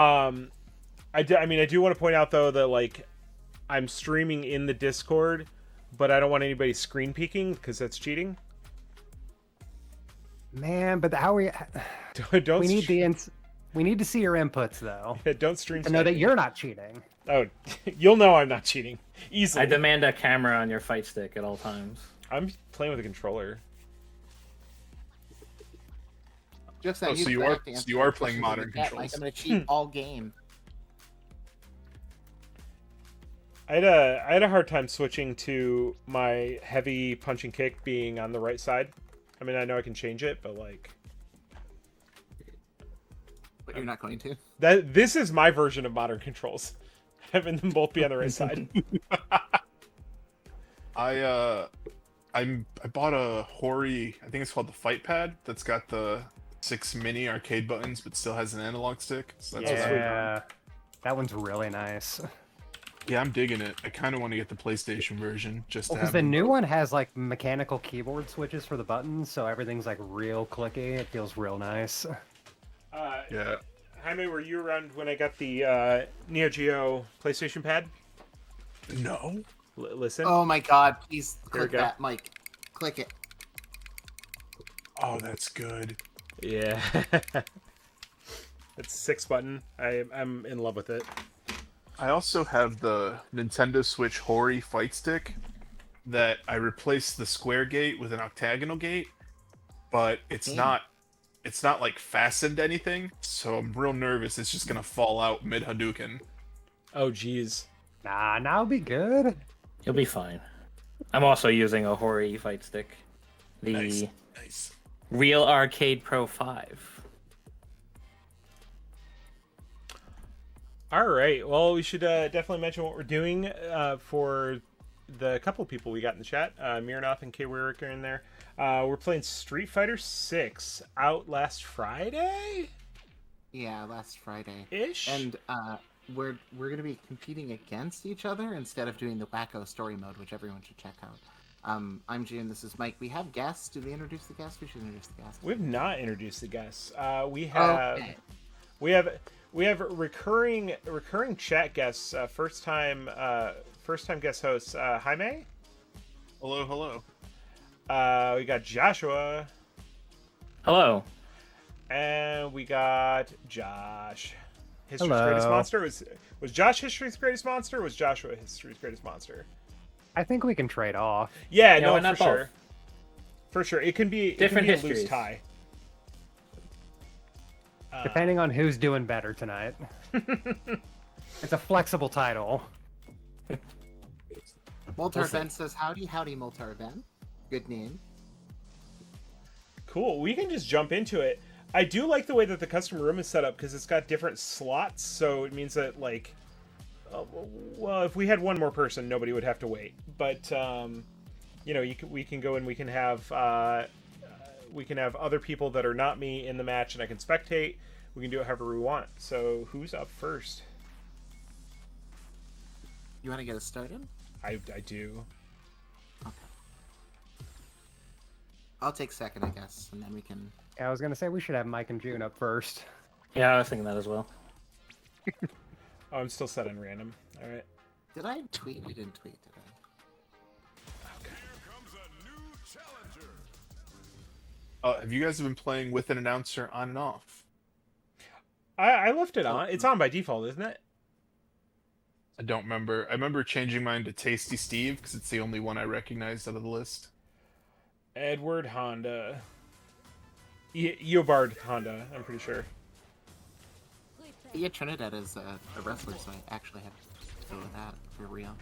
Um, I mean, I do want to point out though that like I'm streaming in the Discord, but I don't want anybody screen peeking because that's cheating. Man, but how we Don't we need we need to see your inputs though don't stream to know that sniping. you're not cheating. Oh, you'll know I'm not cheating easily. I demand a camera on your fight stick at all times. I'm playing with a controller. Just saying. So you are playing modern Like, controls. I'm gonna cheat all game. I had a hard time switching to my heavy punch and kick being on the right side. I mean, I know I can change it, but like But you're not going to. this is my version of modern controls, having them both be on the right side. I bought a Hori, I think it's called the Fight Pad, that's got the 6 mini arcade buttons, but still has an analog stick. So that's what I'm- Yeah, that one's really nice. yeah, I'm digging it. I kind of want to get the PlayStation version just to Because have the them new both. one has like mechanical keyboard switches for the buttons, so everything's like real clicky. It feels real nice. Yeah. Jaime, were you around when I got the Neo Geo PlayStation Pad? No. Listen. Oh my god! Please There we click go. that, Mike. Click it. Oh, that's good. Yeah. It's 6 button. I'm in love with it. I also have the Nintendo Switch Hori Fight Stick that I replaced the square gate with an octagonal gate, but it's Damn. not like fastened to anything, so I'm real nervous it's just gonna fall out mid Hadouken. Oh, geez. Nah, now be good. You'll be fine. I'm also using a Hori fight stick. The Nice. Real Arcade Pro 5. All right. Well, we should definitely mention what we're doing for the couple of people we got in the chat. Miranoth and K Wyrick are in there. We're playing Street Fighter 6 out last Friday Yeah, last Friday. ish. And we're gonna be competing against each other instead of doing the Wacko story mode, which everyone should check out. I'm June. This is Mike. We have guests. Did we introduce the guests? We should introduce the guests. We've not introduced the guests. We have recurring chat guests. First time guest hosts. Jaime. Hello, hello. We got Joshua, Hello. and we got Josh. History's Hello. greatest monster was Josh History's greatest monster. Or was Joshua History's greatest monster? I think we can trade off. Yeah, Yeah, no, why for not sure. both? For sure, it can be Different a loose histories. tie. Depending on who's doing better tonight. It's a flexible title. Moltar Ben says howdy, howdy, Moltar Ben. Good name. Cool. We can just jump into it. I do like the way that the custom room is set up because it's got different slots, so it means that like, well, if we had one more person, nobody would have to wait. But you know, we can go and we can have other people that are not me in the match, and I can spectate. We can do it however we want. So who's up first? You want to get us started? I do. I'll take second, I guess, and then we can. Yeah, I was gonna say we should have Mike and June up first. Yeah, I was thinking that as well. Oh, I'm still set on random. All right. Did I tweet? We didn't tweet, did I? Have you guys been playing with an announcer on and off? I left it on. It's on by default, isn't it? I don't remember. I remember changing mine to Tasty Steve because it's the only one I recognized out of the list. Edward Honda. Eobard Honda, I'm pretty sure. Yeah, Trinidad is a wrestler, so I actually have to go with that for real.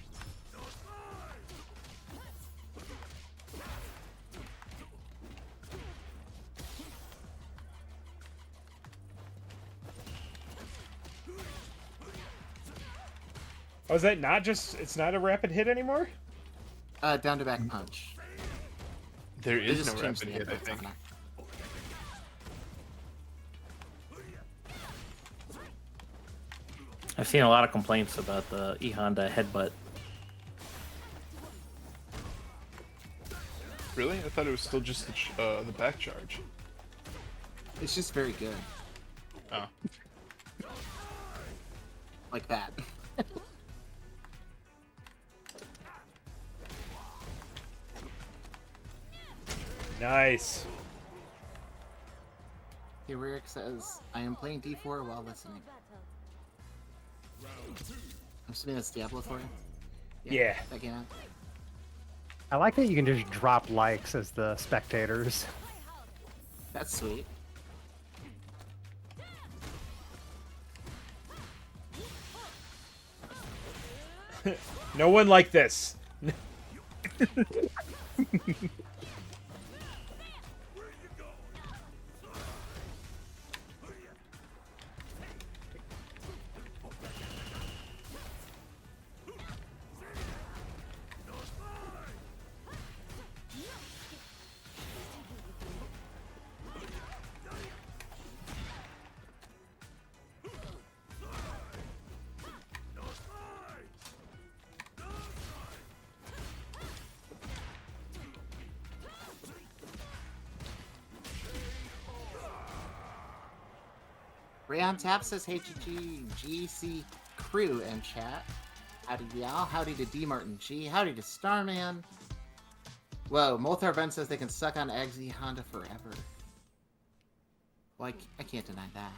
Oh, is that not just... It's not a rapid hit anymore? Down to back punch. There They is just no changed rapid the hit, I inputs think. on that. I've seen a lot of complaints about the E Honda headbutt. Really? I thought it was still just the back charge. It's just very good. Oh. like that. Nice. Heroic says, I am playing D4 while listening. I'm assuming that's Diablo 4. Yeah. That came out. I like that you can just drop likes as the spectators. That's sweet. No one like this. Rayon Tap says, hey, GC crew in chat. Howdy to y'all. Howdy to D Martin G. Howdy to Starman. Whoa, Moltar Ben says they can suck on Eggsy Honda forever. Well, I can't deny that.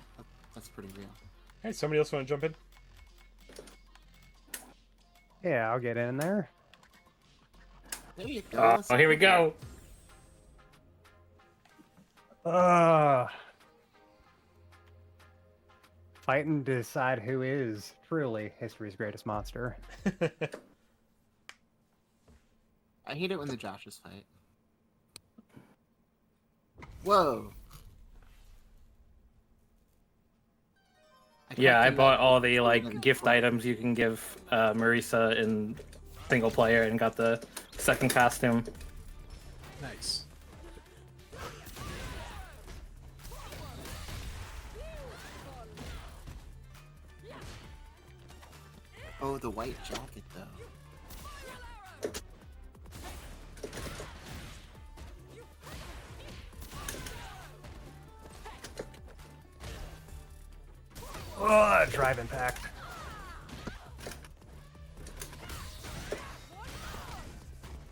That's pretty real. Hey, somebody else want to jump in? Yeah, I'll get in there. There you go. Oh, here we go. Fighting to decide who is truly history's greatest monster. I hate it when the Joshes fight. Whoa. Yeah, I collected bought that all the before like gift items you can give Marisa in single player and got the second costume. Nice. Oh, the white jacket, though. Oh, drive impact.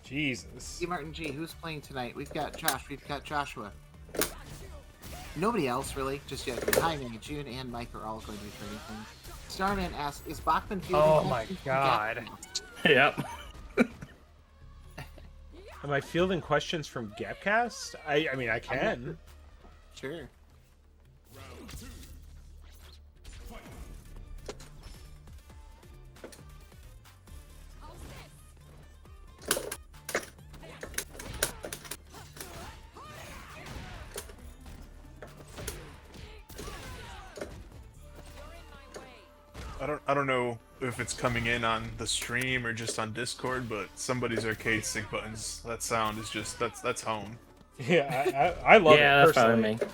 Jesus. D Martin G, who's playing tonight? We've got Josh, we've got Joshua. Nobody else, really, just yet. Jaime, June, and Mike are all going to be trading things. Starman asks, is Bachman fielding Oh my questions from God. Gapcast? Yep. Am I fielding questions from Gapcast? I mean, I can. Sure. I don't know if it's coming in on the stream or just on Discord, but somebody's arcade stick buttons. That sound is just that's home. Yeah, I love Yeah, it that's fine personally. with me.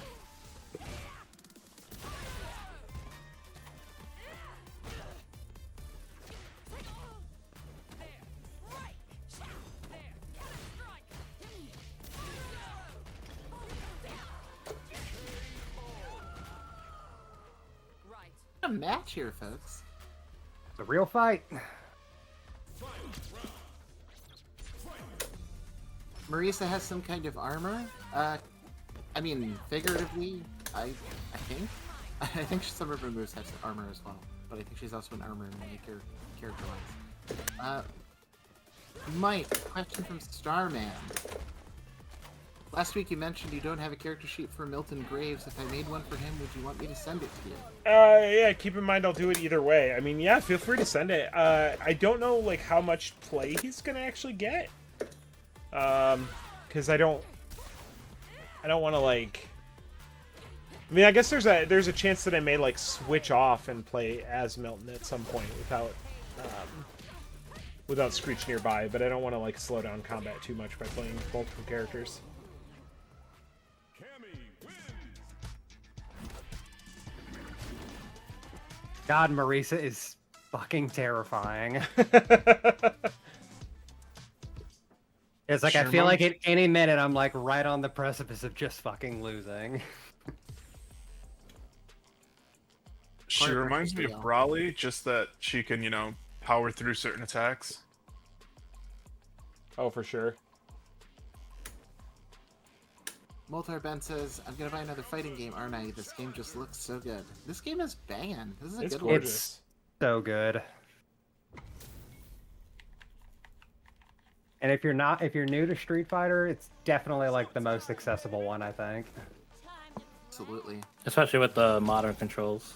A match here, folks. It's a real fight. Marisa has some kind of armor. I mean, figuratively, I think. I think some of her moves have some armor as well, but I think she's also an armor maker character-wise. Mike, question from Starman. Last week you mentioned you don't have a character sheet for Milton Graves. If I made one for him, would you want me to send it to you? Yeah, keep in mind I'll do it either way. I mean, yeah, feel free to send it. I don't know, like, how much play he's gonna actually get. Because I don't want to, like... I mean, I guess there's a chance that I may, like, switch off and play as Milton at some point without Screech nearby, but I don't want to, like, slow down combat too much by playing multiple characters. God, Marisa is fucking terrifying. It's like I feel like at any minute I'm like right on the precipice of just fucking losing. She reminds me of Brawly, just that she can, you know, power through certain attacks. Oh, for sure. Moltar Ben says, I'm gonna buy another fighting game, aren't I? This game just looks so good. This game is banging. This is a It's good gorgeous. So good. And if you're new to Street Fighter, it's definitely like the most accessible one, I think. one. Absolutely. Especially with the modern controls.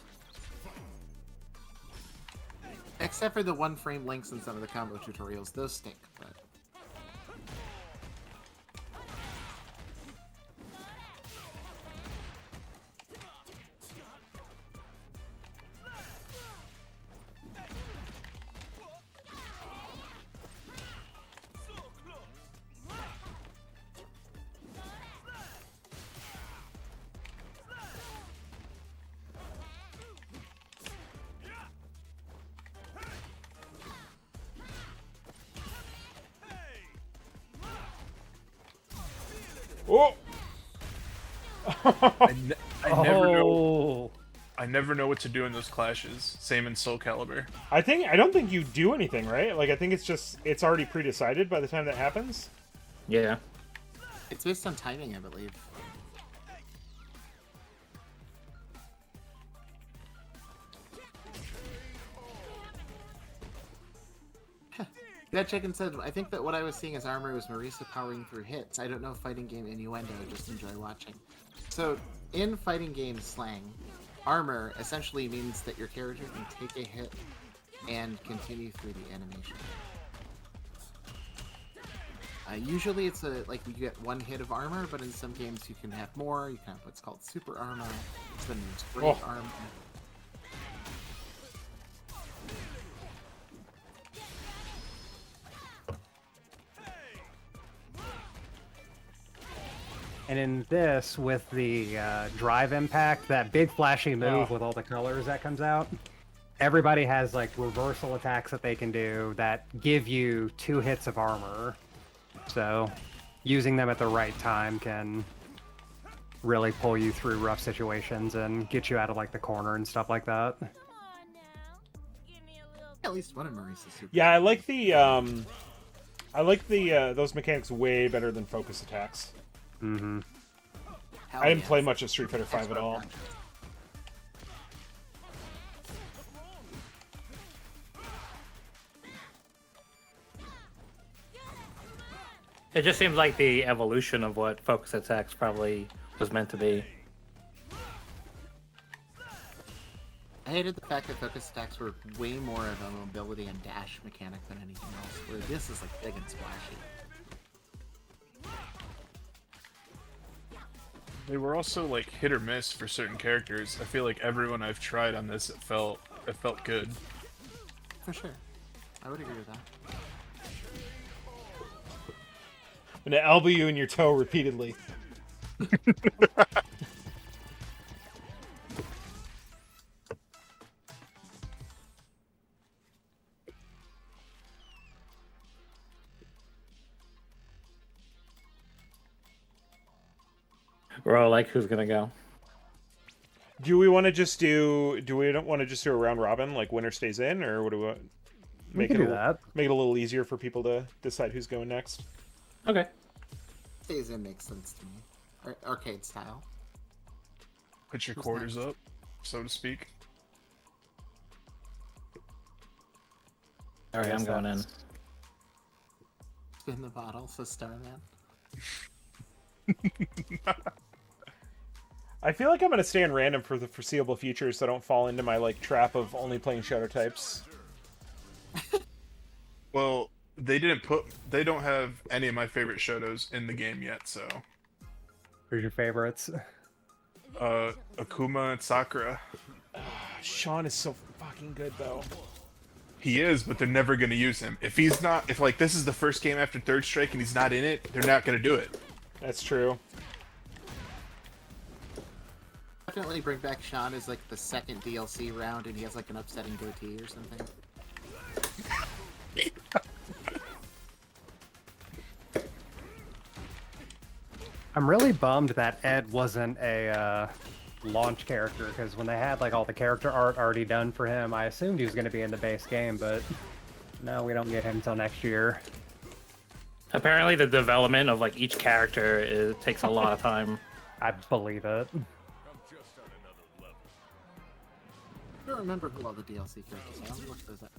Except for the one frame links in some of the combo tutorials. Those stink, but... Oh! I never know. Oh, I never know what to do in those clashes. Same in Soul Calibur. I don't think you do anything, right? Like, I think it's already pre-decided by the time that happens. Yeah. It's based on timing, I believe. That chicken said, I think that what I was seeing as armor was Marisa powering through hits. I don't know fighting game innuendo, just enjoy watching. So, in fighting game slang, armor essentially means that your character can take a hit and continue through the animation. Usually it's like you get one hit of armor, but in some games you can have more. You can have what's called super armor. Then there's great armor. and in this, with the drive impact, that big flashy move Oh. with all the colors that comes out, everybody has like reversal attacks that they can do that give you 2 hits of armor. So, using them at the right time can really pull you through rough situations and get you out of like the corner and stuff like that. At least one of Marisa's super. Yeah, I like the those mechanics way better than focus attacks. Mm-hmm. Hell I didn't yeah. play much of Street Fighter V That's at what all. I'm talking It just seems like the evolution of what focus attacks probably was meant to be. I hated the fact that focus attacks were way more of a mobility and dash mechanic than anything else, where this is like big and splashy. They were also like hit or miss for certain characters. I feel like everyone I've tried on this, it felt good. For sure. I would agree with that. I'm gonna elbow you in your toe repeatedly. We're all like, who's gonna go? Do we want to just do? Do we don't want to just do a round robin, like winner stays in, or what do we want? We can do that. Make it a little easier for people to decide who's going next. Okay. Stays in makes sense to me. Arcade style. Put your Who's quarters next? up, so to speak. All right, I'm Yes, going in. that's- Spin the bottle, so Starman. I feel like I'm gonna stay in random for the foreseeable future, so I don't fall into my like trap of only playing shadow types. Well, they don't have any of my favorite Shotos in the game yet, so Who's your favorites? Akuma and Sakura. Sean is so fucking good though. He is, but they're never gonna use him. If like this is the first game after Third Strike and he's not in it, they're not gonna do it. That's true. Definitely bring back Sean as like the second DLC round and he has like an upsetting goatee or something. I'm really bummed that Ed wasn't launch character, because when they had like all the character art already done for him, I assumed he was going to be in the base game, but no, we don't get him until next year. Apparently, the development of like each character takes a lot of time. I believe it. I don't remember who all the DLC characters are. I'll look those up.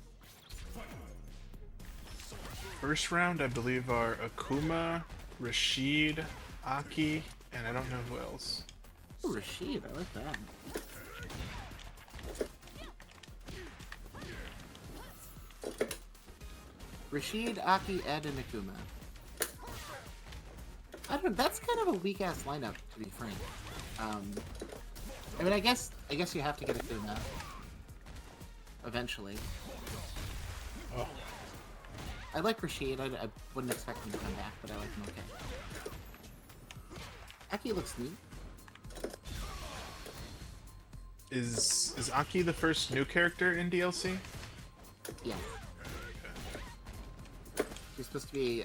First round, I believe, are Akuma, Rashid, Aki, and I don't know who else. Oh, Rashid, I like that. Rashid, Aki, Ed, and Akuma. I don't. That's kind of a weak ass lineup, to be frank. I mean, I guess you have to get Akuma eventually. Oh. I like Rashid. I wouldn't expect him to come back, but I like him okay. Aki looks neat. Is Aki the first new character in DLC? Yeah. She's supposed to be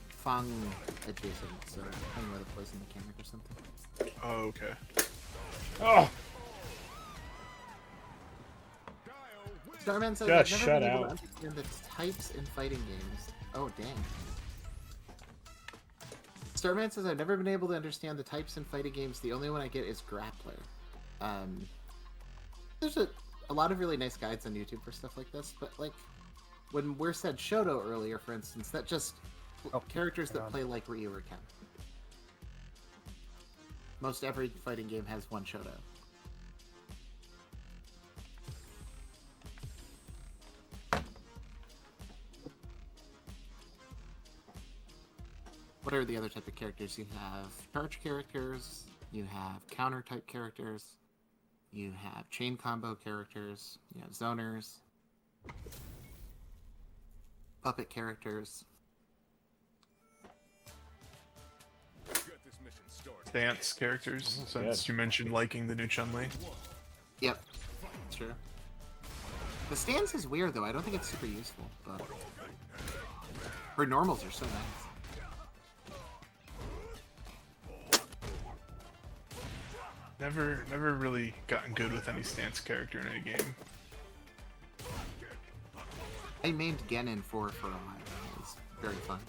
Fang adjacent, so playing with a poison mechanic or something. Oh, okay. Oh, Starman says, Just I've never shut been able to out. understand the types in fighting games. Oh, dang. Starman says, I've never been able to understand the types in fighting games. The only one I get is Grappler. There's a lot of really nice guides on YouTube for stuff like this, but like, when we said Shoto earlier, for instance, that just characters hang that on. play like Ryu or Ken. Most every fighting game has one Shoto. What are the other type of characters? You have charge characters, you have counter type characters, you have chain combo characters, you have zoners, puppet characters. Dance characters, since good. you mentioned liking the new Chun-Li. Yep, that's true. The stance is weird though. I don't think it's super useful, but her normals are so nice. Never really gotten good with any stance character in a game. I mained Genin for a while. It was very fun.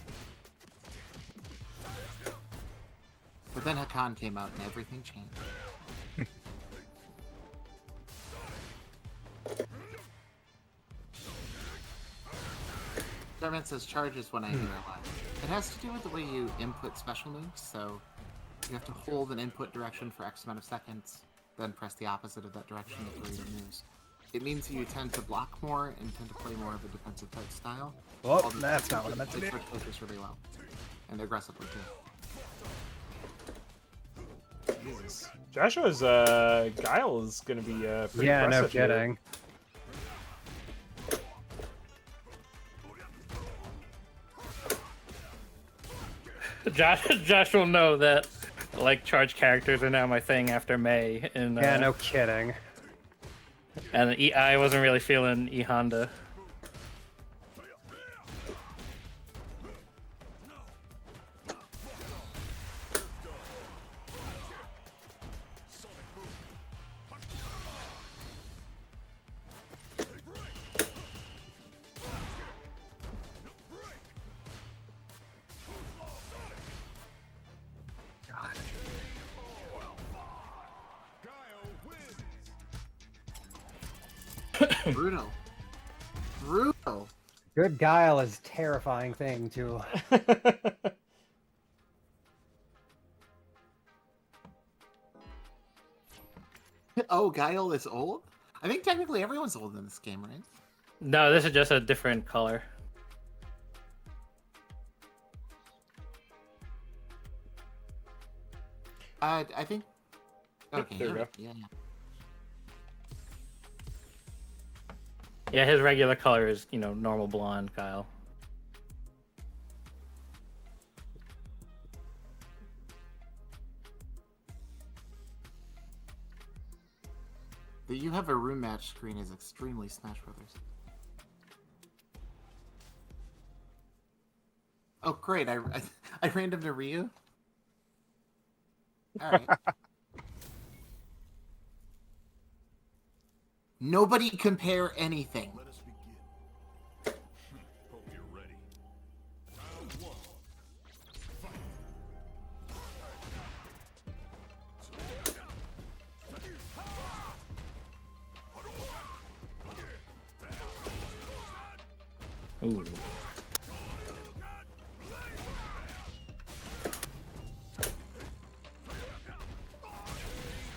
But then Hakan came out and everything changed. Starman says charge is one I hear a lot. It has to do with the way you input special moves, so you have to hold an input direction for X amount of seconds, then press the opposite of that direction to throw your moves. It means you tend to block more and tend to play more of a defensive type style. Well, Although that's not what I meant to they do. switch focus really well. And aggressively too. Jesus. Joshua's Guile is gonna be pretty Yeah, no impressive here. kidding. Josh will know that like charge characters are now my thing after May, and Yeah, no kidding. and I wasn't really feeling E Honda. Brutal. Brutal. Good guile is a terrifying thing to. Oh, Guile is old? I think technically everyone's old in this game, right? No, this is just a different color. I think. Okay, there we go. yeah. Yeah, his regular color is, normal blonde, Kyle. The you have a room match screen is extremely Smash Brothers. Oh, great! I ran him to Ryu. All right. Nobody compare anything. Ooh.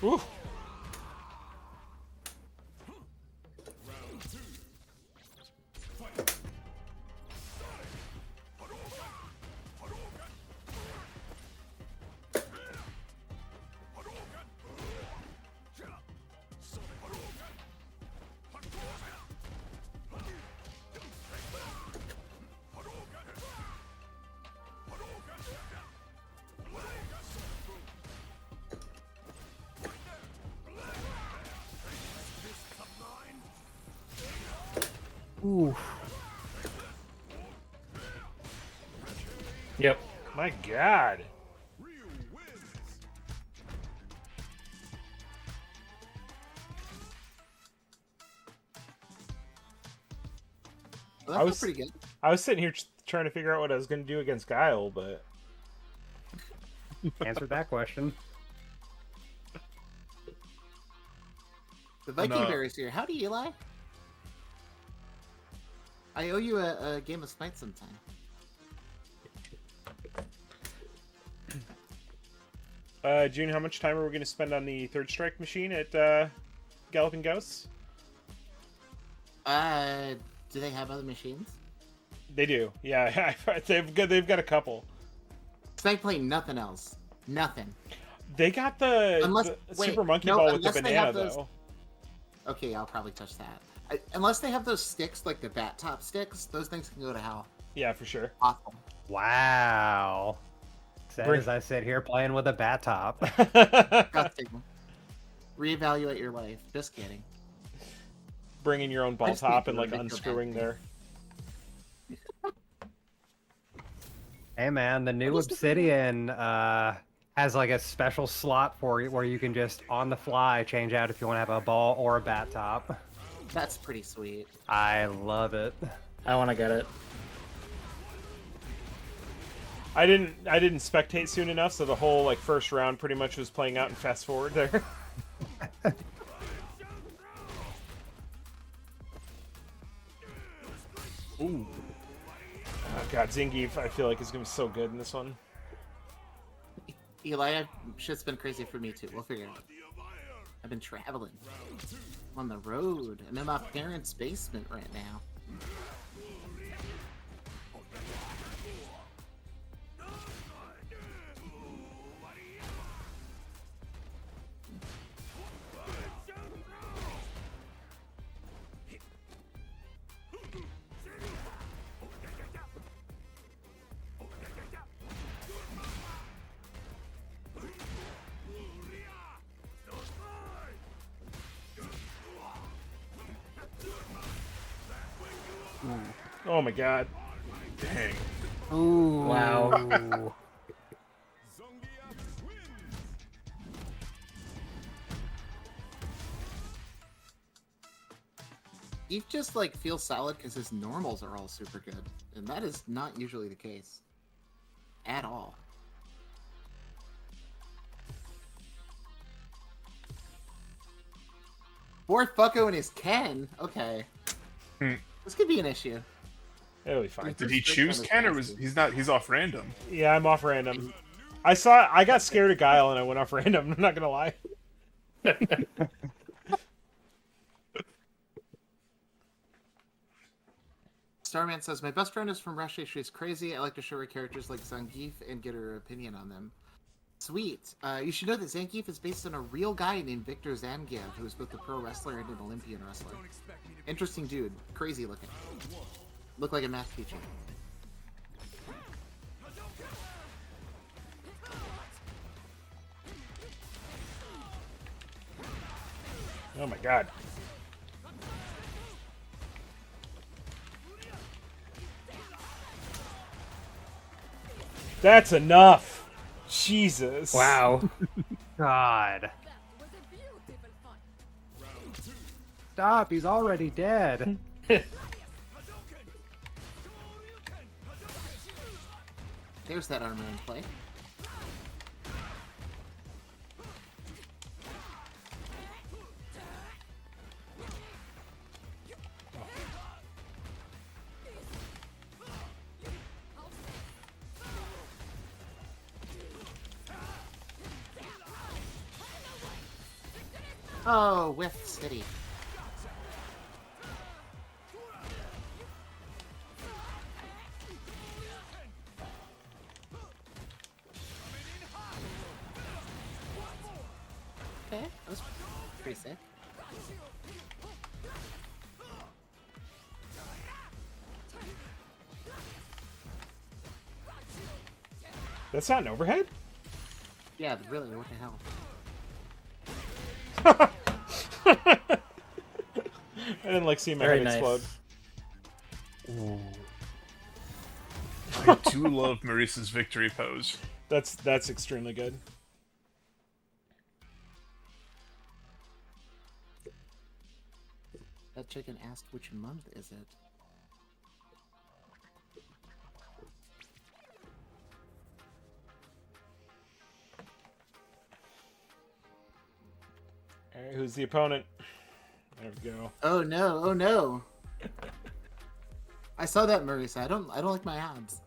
Ooh. Ooh. Yep. My God. Well, I that was- was pretty good. I was sitting here trying to figure out what I was going to do against Guile, but Answered that question. The Viking No. Bear is here. Howdy, Eli. I owe you a game of Smite sometime. June, how much time are we going to spend on the third strike machine at Galloping Ghosts? Do they have other machines? They do. Yeah, they've got a couple. Smite playing nothing else. Nothing. They got the, Wait, Super Monkey no, Ball with the unless they banana, have those- though. Okay, I'll probably touch that. Unless they have those sticks, like the bat top sticks, those things can go to hell. Yeah, for sure. Awful. Wow. Sad Bring- as I sit here playing with a bat top. Disgusting. Reevaluate your life. Just kidding. Bringing your own ball just need top to and like make your unscrewing bed. there. Hey man, the new Obsidian has like a special slot for you where you can just on the fly change out if you want to have a ball or a bat top. That's pretty sweet. I love it. I want to get it. I didn't spectate soon enough, so the whole like first round pretty much was playing out in fast forward there. Ooh. Oh god, Zangief I feel like is gonna be so good in this one. Eli, shit's been crazy for me too. We'll figure it out. I've been traveling. I'm on the road. I'm in my parents' basement right now. Oh my god. Dang. Ooh. Wow. Eve just like feels solid because his normals are all super good, and that is not usually the case at all. Fourth Bucko and his Ken. Okay, Hmm. this could be an issue. It'll be fine. Did he choose Ken or was he's not? He's off random. Yeah, I'm off random. I got scared of Guile and I went off random, I'm not gonna lie. Starman says, my best friend is from Russia. She's crazy. I like to show her characters like Zangief and get her opinion on them. Sweet. You should know that Zangief is based on a real guy named Victor Zangief, who is both a pro wrestler and an Olympian wrestler. Interesting dude. Crazy looking. Look like a math teacher. Oh my god. That's enough. Jesus. Wow. God. stop. He's already dead. There's that armor in play. Oh, Whiff City. Okay, that was pretty sick. That's not an overhead? Yeah, really, what the hell? I didn't like seeing my Very head nice. explode. I do love Marisa's victory pose. That's extremely good. That chicken asked which month is it? Alright, who's the opponent? There we go. Oh no, oh no. I saw that, Marisa. I don't like my abs.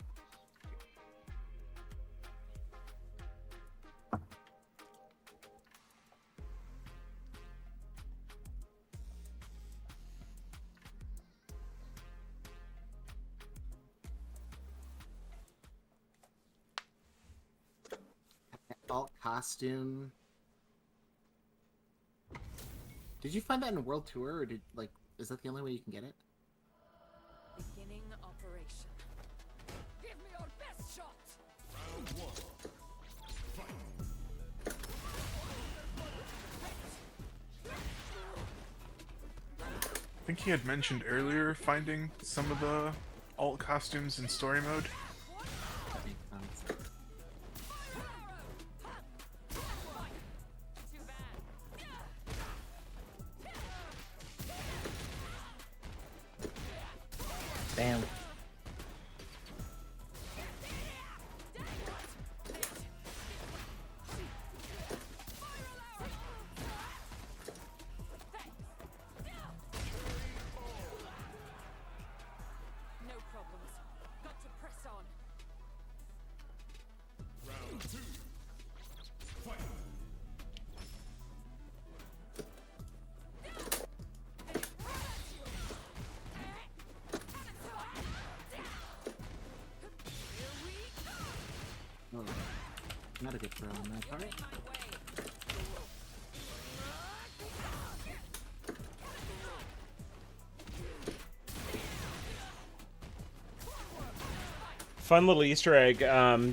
Alt costume. Did you find that in World Tour, or is that the only way you can get it? Beginning operation. Give me your best shot. I think he had mentioned earlier finding some of the alt costumes in story mode. That makes sense. Damn. No problems. Got to press on. Oh, not a good throw on that part. Fun little Easter egg.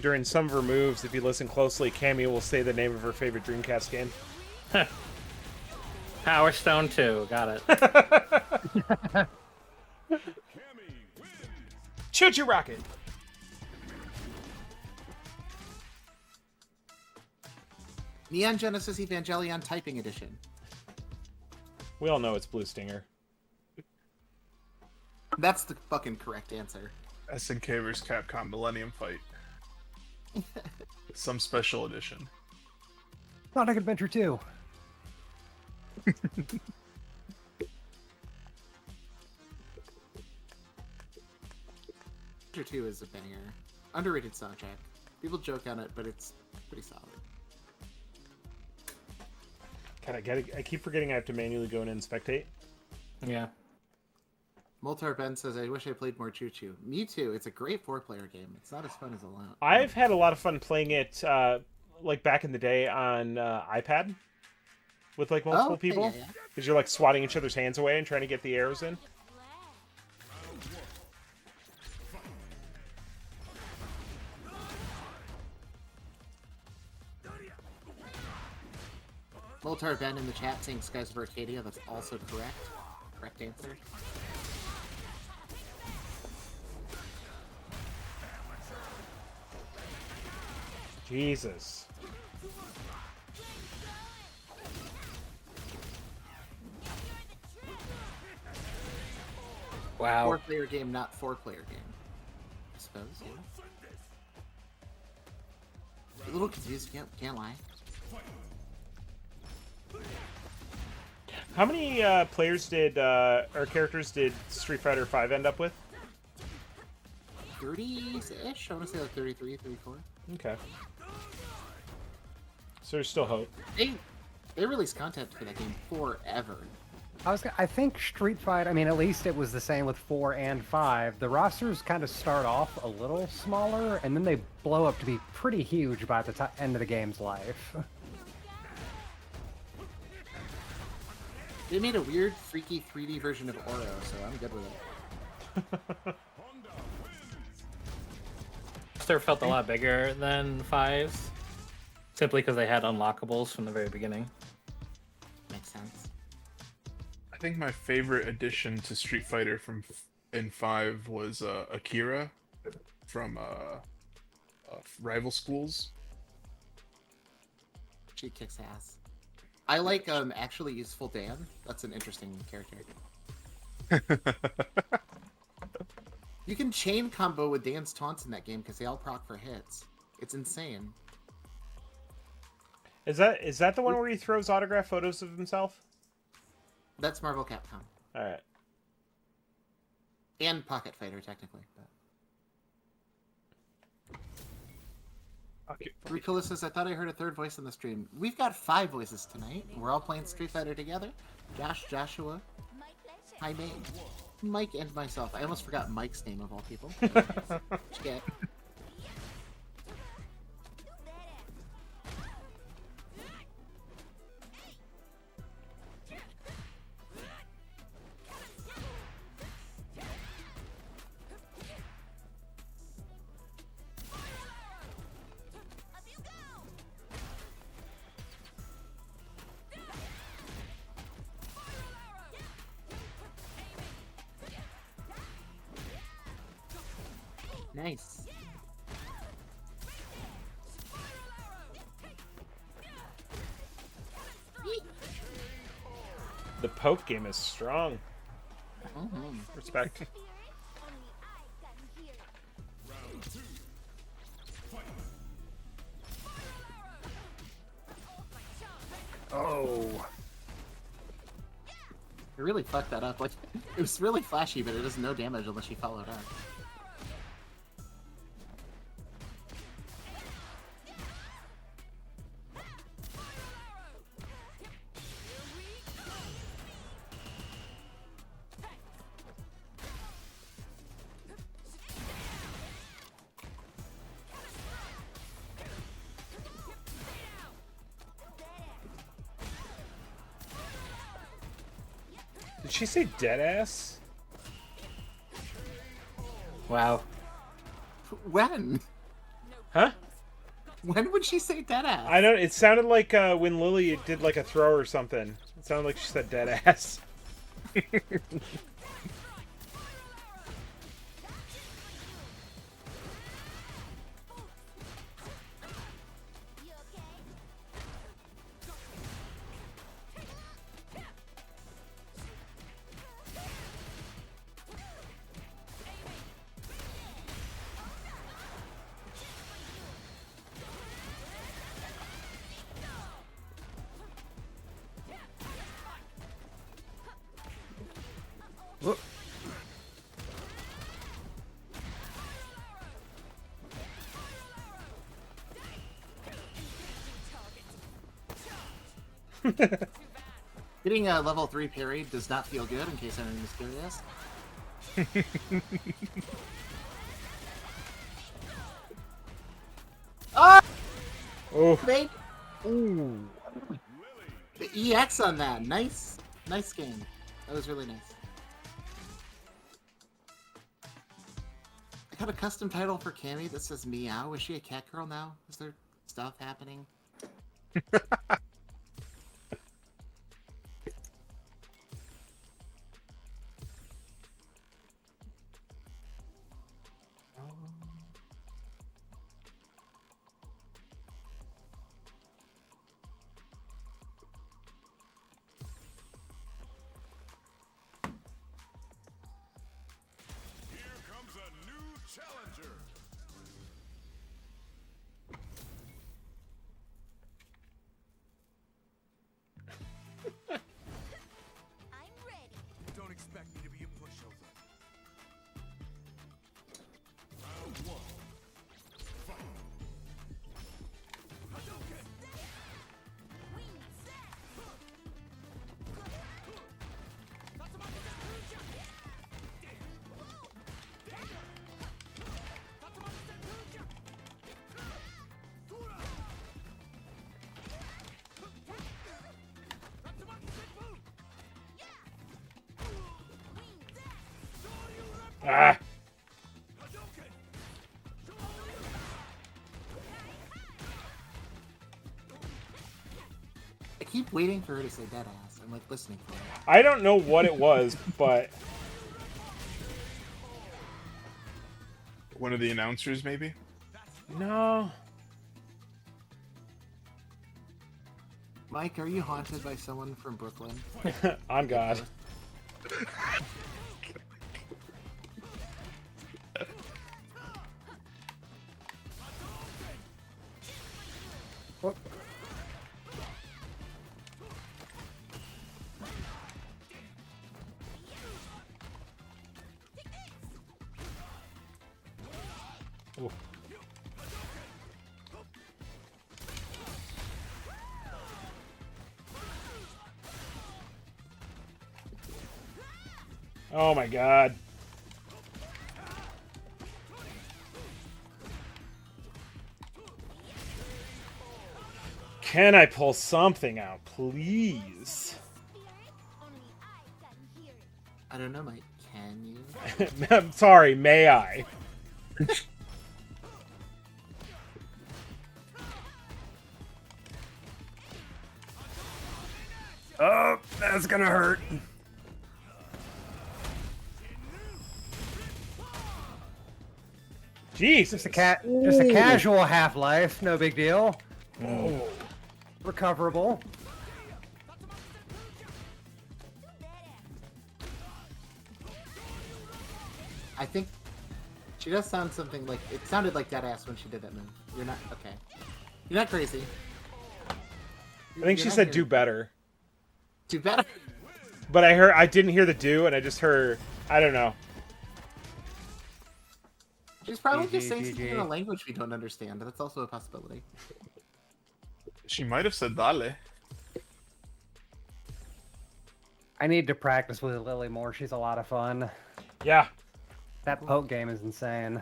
During some of her moves, if you listen closely, Cammy will say the name of her favorite Dreamcast game. Power Stone 2. Got it. Choo Choo Rocket! Neon Genesis Evangelion Typing Edition. We all know it's Blue Stinger. That's the fucking correct answer. SNK vs. Capcom Millennium Fight. Some special edition. Sonic Adventure 2. Adventure 2 is a banger. Underrated soundtrack. People joke on it, but it's pretty solid. God, I keep forgetting I have to manually go in and spectate. Yeah. Moltar Ben says, I wish I played more Choo Choo. Me too. It's a great 4-player game. It's not as fun as alone. I've had a lot of fun playing it, like back in the day on iPad with like multiple okay, people, yeah. because you're like swatting each other's hands away and trying to get the arrows in. Moltar Ben in the chat saying Skies of Arcadia. That's also correct. Correct answer. Jesus. Wow. 4-player game, not 4-player game. I suppose, yeah. A little confused, can't lie. How many players did or characters did Street Fighter V end up with? 30-ish? I want to say like 33, 34. Okay. So there's still hope. They released content for that game forever. I think Street Fighter, I mean, at least it was the same with 4 and 5. The rosters kind of start off a little smaller, and then they blow up to be pretty huge by the end of the game's life. They made a weird, freaky 3D version of Oro, so I'm good with it. Master felt a lot bigger than 5's, simply because they had unlockables from the very beginning. Makes sense. I think my favorite addition to Street Fighter in 5 was Akira from Rival Schools. She kicks ass. I like actually useful Dan. That's an interesting character. You can chain combo with Dan's taunts in that game because they all proc for hits. It's insane. Is that the one where he throws autograph photos of himself? That's Marvel Capcom. All right. And Pocket Fighter, technically. Okay. Ricola says, I thought I heard a third voice in the stream. We've got 5 voices tonight. We're all playing Street Fighter together. Josh, Joshua, Jaime, Mike, and myself. I almost forgot Mike's name of all people. Okay. Nice. The poke game is strong. Mhm. Respect. Oh. They really fucked that up. Like, it was really flashy, but it does no damage unless you follow it up. Did she say dead ass? Wow. When? Huh? When would she say dead ass? I don't. It sounded like when Lily did like a throw or something. It sounded like she said dead ass. Getting a level 3 parry does not feel good, in case anyone is curious. Ah! Oh, Mate! Ooh. The EX on that. Nice. Nice game. That was really nice. I got a custom title for Cammy that says Meow. Is she a cat girl now? Is there stuff happening? Ah! I keep waiting for her to say dead ass. I'm like listening for her. I don't know what it was, but One of the announcers, maybe. no. Mike, are you haunted by someone from Brooklyn? On God. Ooh. Oh my God. Can I pull something out, please? I don't know, Mike. Can you? I'm sorry, may I? Oh, that's gonna hurt. Jesus. Just a casual Half-Life, no big deal. Recoverable. I think she does sound something like it sounded like dead ass when she did that move. You're not okay. You're not crazy. I think she said do better. Do better. But I didn't hear the do, and I just heard, I don't know. She's probably GG, just saying something in a GG. language we don't understand. That's also a possibility. She might have said dale. I need to practice with Lily more. She's a lot of fun. Yeah. That poke game is insane.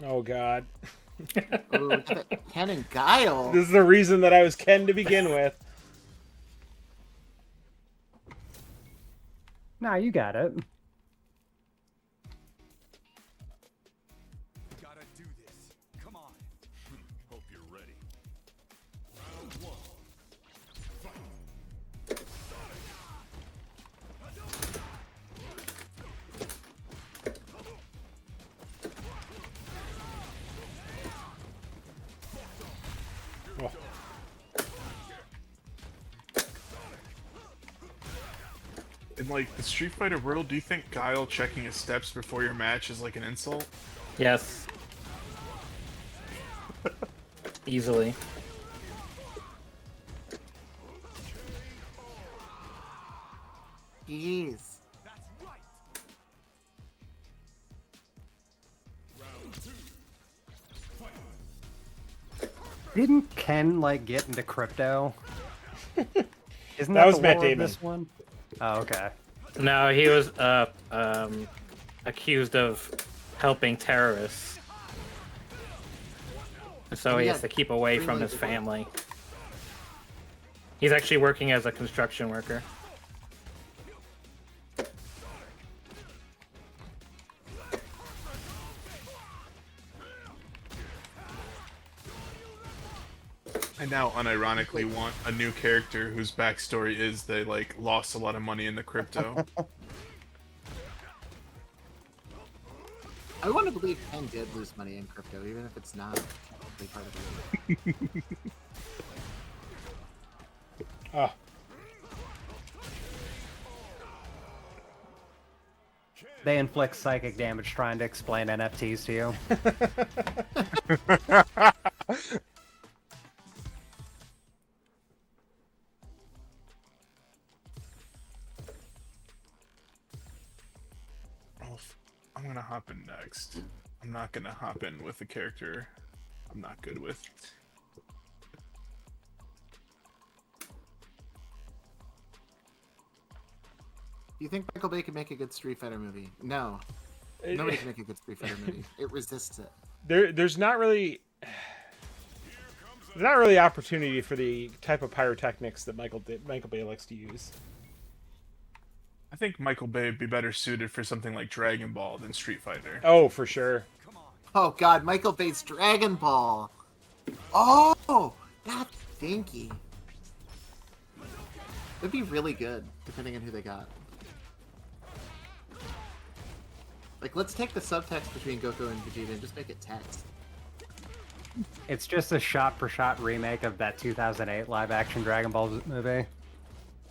Oh God. Ooh, Ken and Guile. This is the reason that I was Ken to begin with. Nah, you got it. Gotta do this. Come on. Hope you're ready. Oh. In like the Street Fighter world, do you think Guile checking his steps before your match is like an insult? Yes. Easily. Jeez. Didn't Ken like get into crypto? Isn't That was the Matt lore of Damon. this one? Oh, okay. No, he was accused of helping terrorists. So he has to keep away from his family. He's actually working as a construction worker. I now unironically want a new character whose backstory is they like lost a lot of money in the crypto. I want to believe Ken did lose money in crypto, even if it's not technically part of it. Oh. They inflict psychic damage trying to explain NFTs to you. I'm gonna hop in next. I'm not gonna hop in with a character I'm not good with. Do you think Michael Bay could make a good Street Fighter movie? No. Nobody can make a good Street Fighter movie. It resists it. There's not really opportunity for the type of pyrotechnics that Michael Bay likes to use. I think Michael Bay would be better suited for something like Dragon Ball than Street Fighter. Oh, for sure. Oh god, Michael Bay's Dragon Ball. Oh, that's stinky. It'd be really good, depending on who they got. Like, let's take the subtext between Goku and Vegeta and just make it text. It's just a shot-for-shot remake of that 2008 live-action Dragon Ball movie,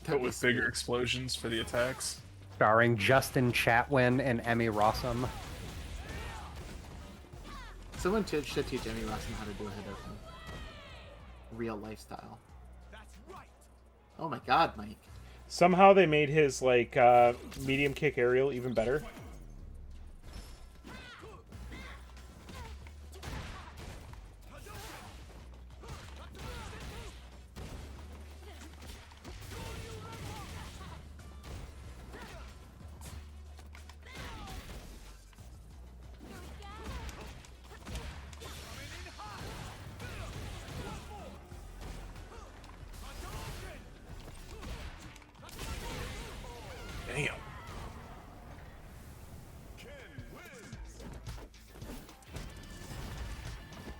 But with bigger explosions for the attacks. starring Justin Chatwin and Emmy Rossum. Someone should teach Emmy Rossum how to do a Hadouken. Real lifestyle. Oh my god, Mike. Somehow they made his like medium kick aerial even better. Damn.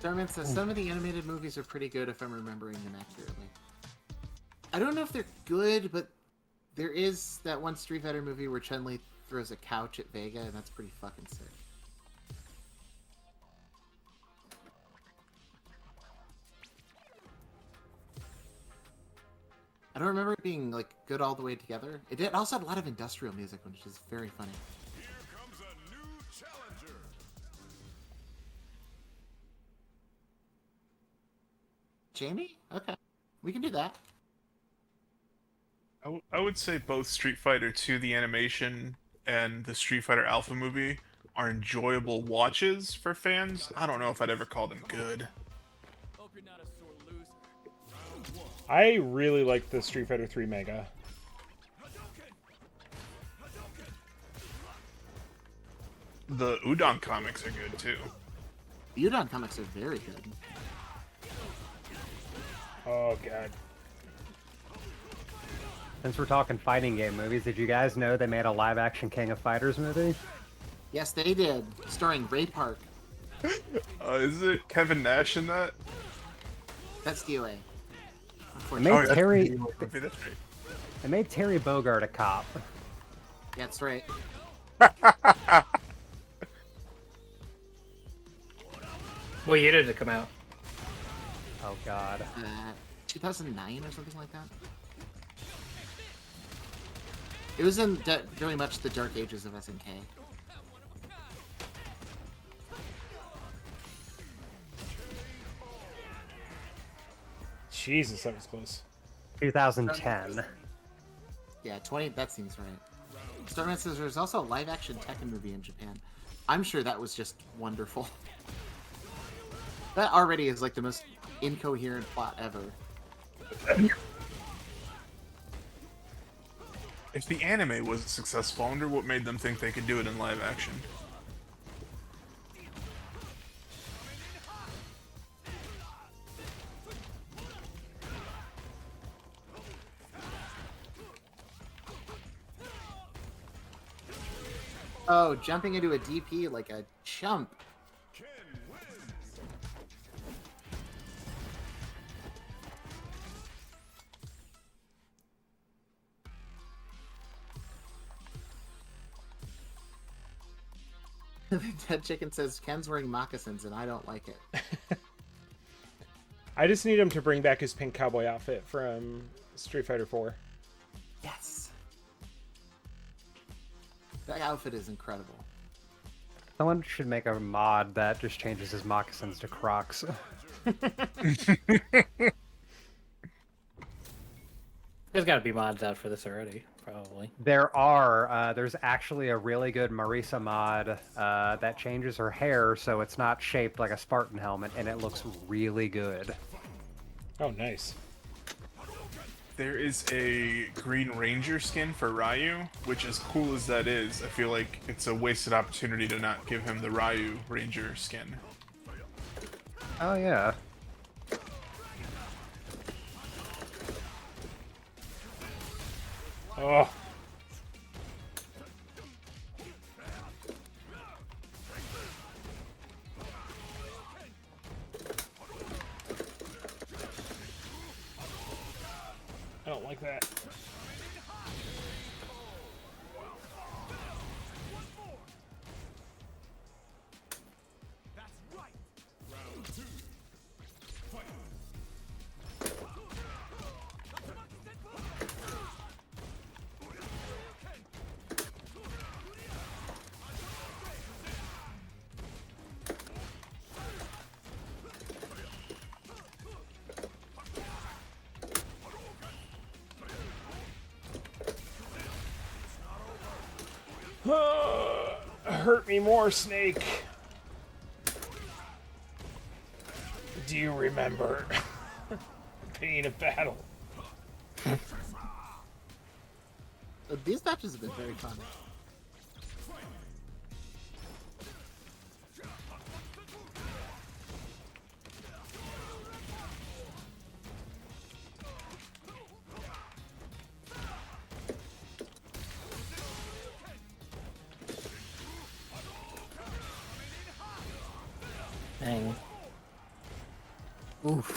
Darman says some of the animated movies are pretty good if I'm remembering them accurately. I don't know if they're good, but there is that one Street Fighter movie where Chun-Li throws a couch at Vega, and that's pretty fucking sick. I don't remember it being like good all the way together. It also had a lot of industrial music, which is very funny. Here comes a new challenger. Jamie? Okay. We can do that. I would say both Street Fighter 2, the animation, and the Street Fighter Alpha movie are enjoyable watches for fans. I don't know if I'd ever call them good. Hope you're not a sore loser. I really like the Street Fighter 3 Mega. The Udon comics are good too. The Udon comics are very good. Oh god. Since we're talking fighting game movies, did you guys know they made a live-action King of Fighters movie? Yes, they did. Starring Ray Park. Is it Kevin Nash in that? That's DOA. They Unfortunately. made that's Terry. that's right. They made Terry Bogard a cop. Yeah, that's right. What year did it come out? Oh God. 2009 or something like that. It was in very much the dark ages of SNK. Jesus, that was close. 2010. Yeah, 20. That seems right. Starman says there's also a live-action Tekken movie in Japan. I'm sure that was just wonderful. That already is like the most incoherent plot ever. If the anime wasn't successful, I wonder what made them think they could do it in live action. Oh, jumping into a DP like a chump. Dead Chicken says Ken's wearing moccasins and I don't like it. I just need him to bring back his pink cowboy outfit from Street Fighter 4. Yes. That outfit is incredible. Someone should make a mod that just changes his moccasins to Crocs. There's got to be mods out for this already, probably. There's actually a really good Marisa mod that changes her hair so it's not shaped like a Spartan helmet, and it looks really good. Oh, nice. There is a Green Ranger skin for Ryu, which, as cool as that is, I feel like it's a wasted opportunity to not give him the Ryu Ranger skin. Oh yeah. Oh. I don't like that. Hurt me more, Snake. Do you remember pain of battle? These matches have been very fun. Dang. Oof.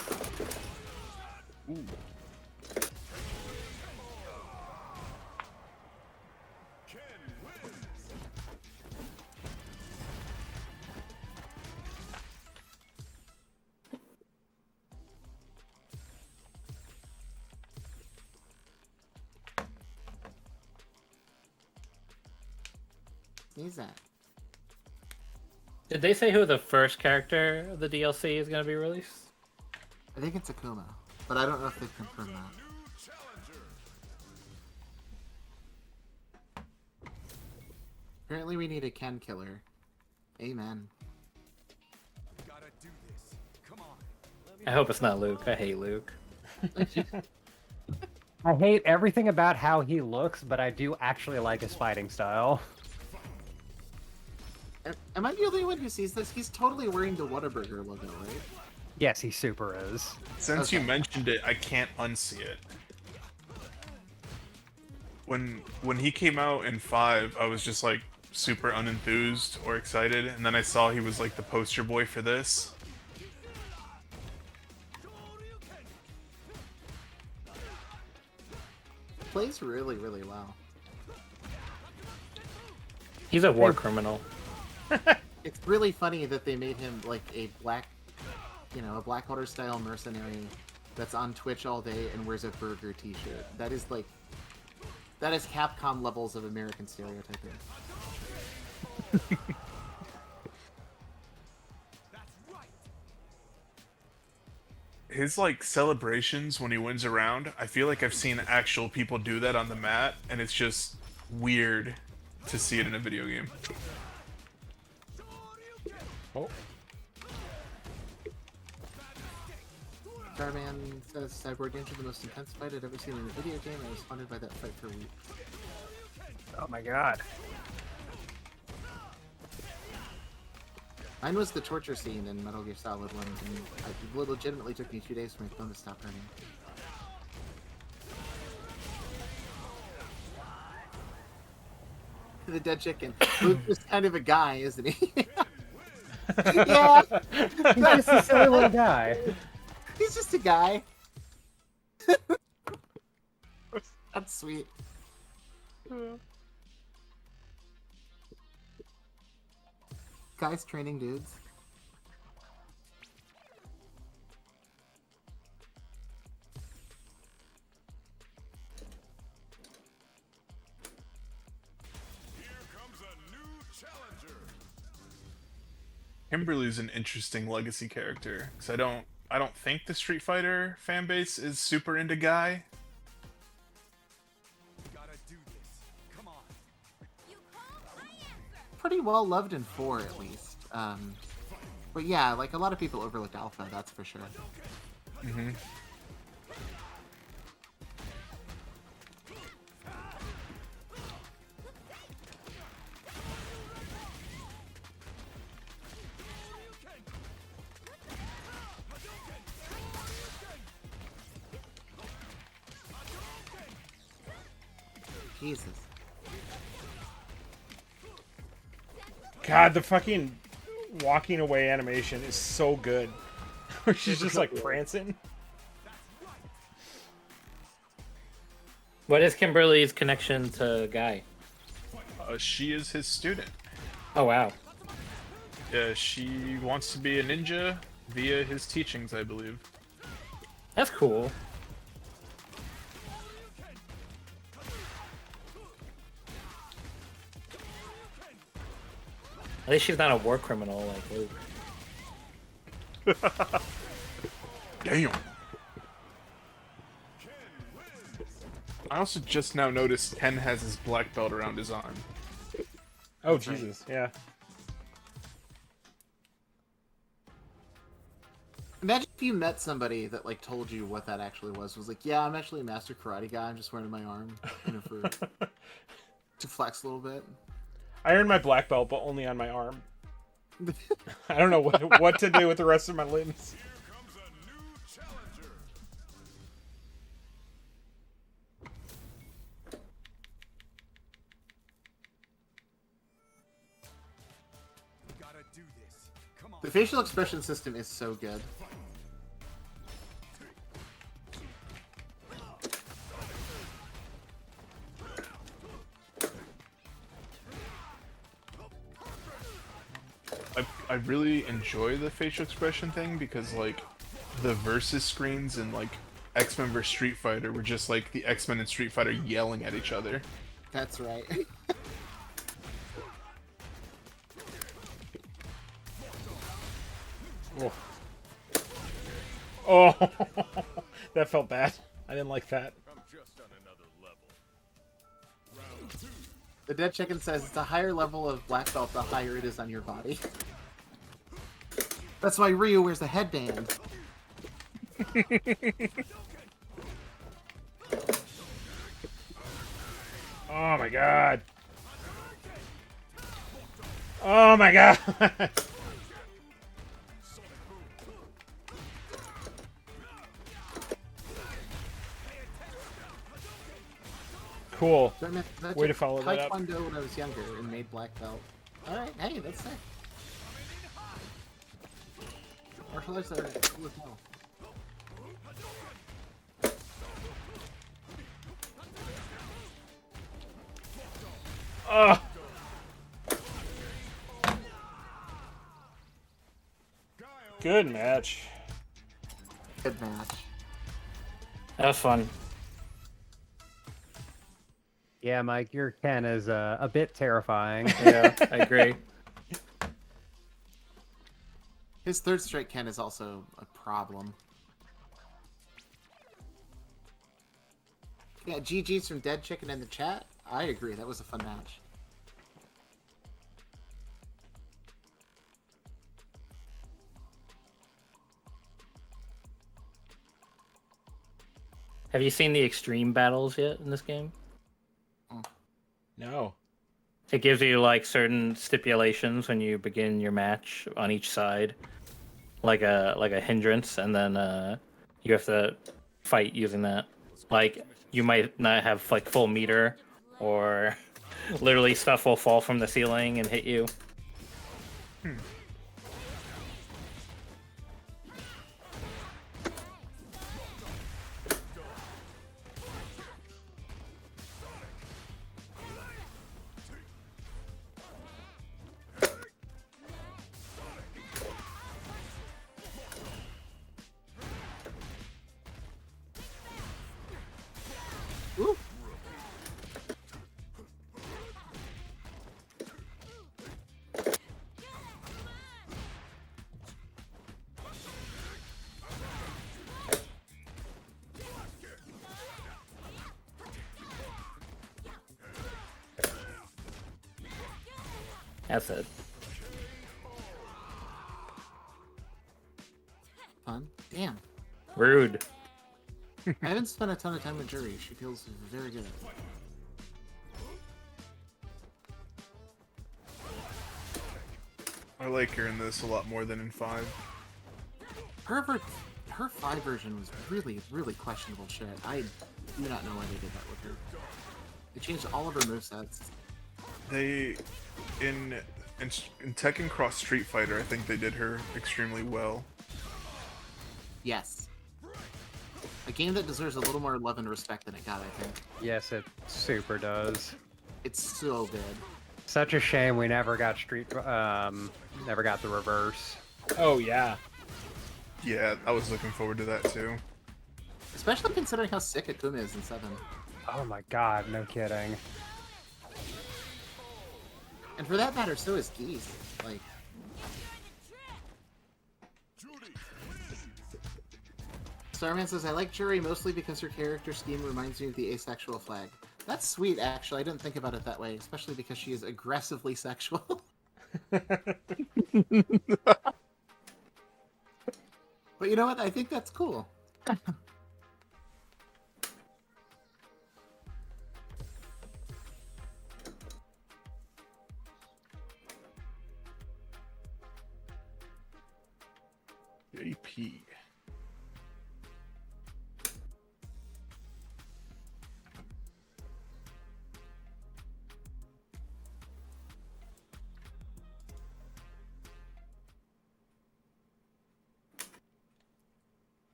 Who's that? Did they say who the first character of the DLC is going to be released? I think it's Akuma, but I don't know if they've confirmed that. Apparently we need a Ken killer. Amen. Gotta do this. Come on. I hope it's not Luke. I hate Luke. I hate everything about how he looks, but I do actually like his fighting style. Am I the only one who sees this? He's totally wearing the Whataburger logo, right? Yes, he super is. Since Okay. you mentioned it, I can't unsee it. When he came out in 5, I was just like super unenthused or excited, and then I saw he was like the poster boy for this. Plays really, really well. He's a war criminal. It's really funny that they made him like a black, a Blackwater style mercenary that's on Twitch all day and wears a burger t-shirt. That is Capcom levels of American stereotyping. His like celebrations when he wins a round, I feel like I've seen actual people do that on the mat, and it's just weird to see it in a video game. Oh. Starman says Cyborg Ninja the most intense fight I'd ever seen in a video game. I was haunted by that fight for weeks. Oh my god. Mine was the torture scene in Metal Gear Solid 1, and it legitimately took me 2 days for my phone to stop running. The dead chicken. Luke's just kind of a guy, isn't he? Yeah, He's just a silly little guy. he's just a guy. That's sweet. Guys training dudes. Here comes a new challenger. Kimberly's an interesting legacy character because I don't think the Street Fighter fan base is super into Guy. pretty well loved in 4 at least. But yeah, like a lot of people overlooked Alpha, that's for sure. Mm-hmm. Jesus. God, the fucking walking away animation is so good. Where she's just like prancing. What is Kimberly's connection to Guy? She is his student. Oh wow. She wants to be a ninja via his teachings, I believe. That's cool. At least she's not a war criminal like Luke. Damn. I also just now noticed Ken has his black belt around his arm. Oh, Jesus, yeah. Imagine if you met somebody that like told you what that actually was like, yeah, I'm actually a master karate guy. I'm just wearing my arm, you know, for to flex a little bit. I earned my black belt, but only on my arm. I don't know what to do with the rest of my limbs. Comes a new challenger. We gotta do this. Come on. The facial expression system is so good. I really enjoy the facial expression thing because, like, the versus screens in, like, X-Men vs. Street Fighter were just, like, the X-Men and Street Fighter yelling at each other. That's right. Oh, oh. That felt bad. I didn't like that. I'm just on another level. Round 2. The Dead Chicken says it's a higher level of black belt the higher it is on your body. That's why Ryu wears a headband. Oh my god. Oh my god. Cool. So I meant, Way to follow that up. Taekwondo when I was younger and made black belt. Alright, hey, that's sick. Martial arts are cool as hell. Ugh. Good match. Good match. That was fun. Yeah, Mike, your Ken is a bit terrifying. Yeah, I agree. His third straight Ken is also a problem. Yeah, GG's from Dead Chicken in the chat. I agree, that was a fun match. Have you seen the extreme battles yet in this game? No. It gives you like certain stipulations when you begin your match on each side, like a hindrance, and then you have to fight using that. Like you might not have like full meter, or literally stuff will fall from the ceiling and hit you. Ooh. That's it. Fun. Damn. Rude. I haven't spent a ton of time with Jury. She feels very good. I like her in this a lot more than in 5. Her 5 version was really, really questionable shit. I do not know why they did that with her. They changed all of her movesets. They in Tekken Cross Street Fighter, I think they did her extremely well. Yes. A game that deserves a little more love and respect than it got, I think. Yes, it super does. It's so good. Such a shame we never got never got the reverse. Oh yeah. Yeah, I was looking forward to that too. Especially considering how sick Akuma is in 7. Oh my god, no kidding. And for that matter, so is Geese. Like, Starman says, I like Jury mostly because her character scheme reminds me of the asexual flag. That's sweet, actually. I didn't think about it that way, especially because she is aggressively sexual. But you know what? I think that's cool. AP.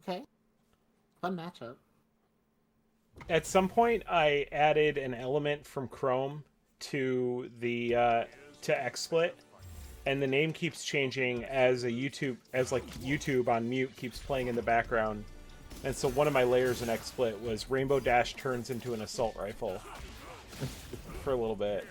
Okay. Fun matchup. At some point, I added an element from Chrome to the to XSplit, and the name keeps changing as YouTube on mute keeps playing in the background. And so one of my layers in XSplit was Rainbow Dash turns into an assault rifle for a little bit.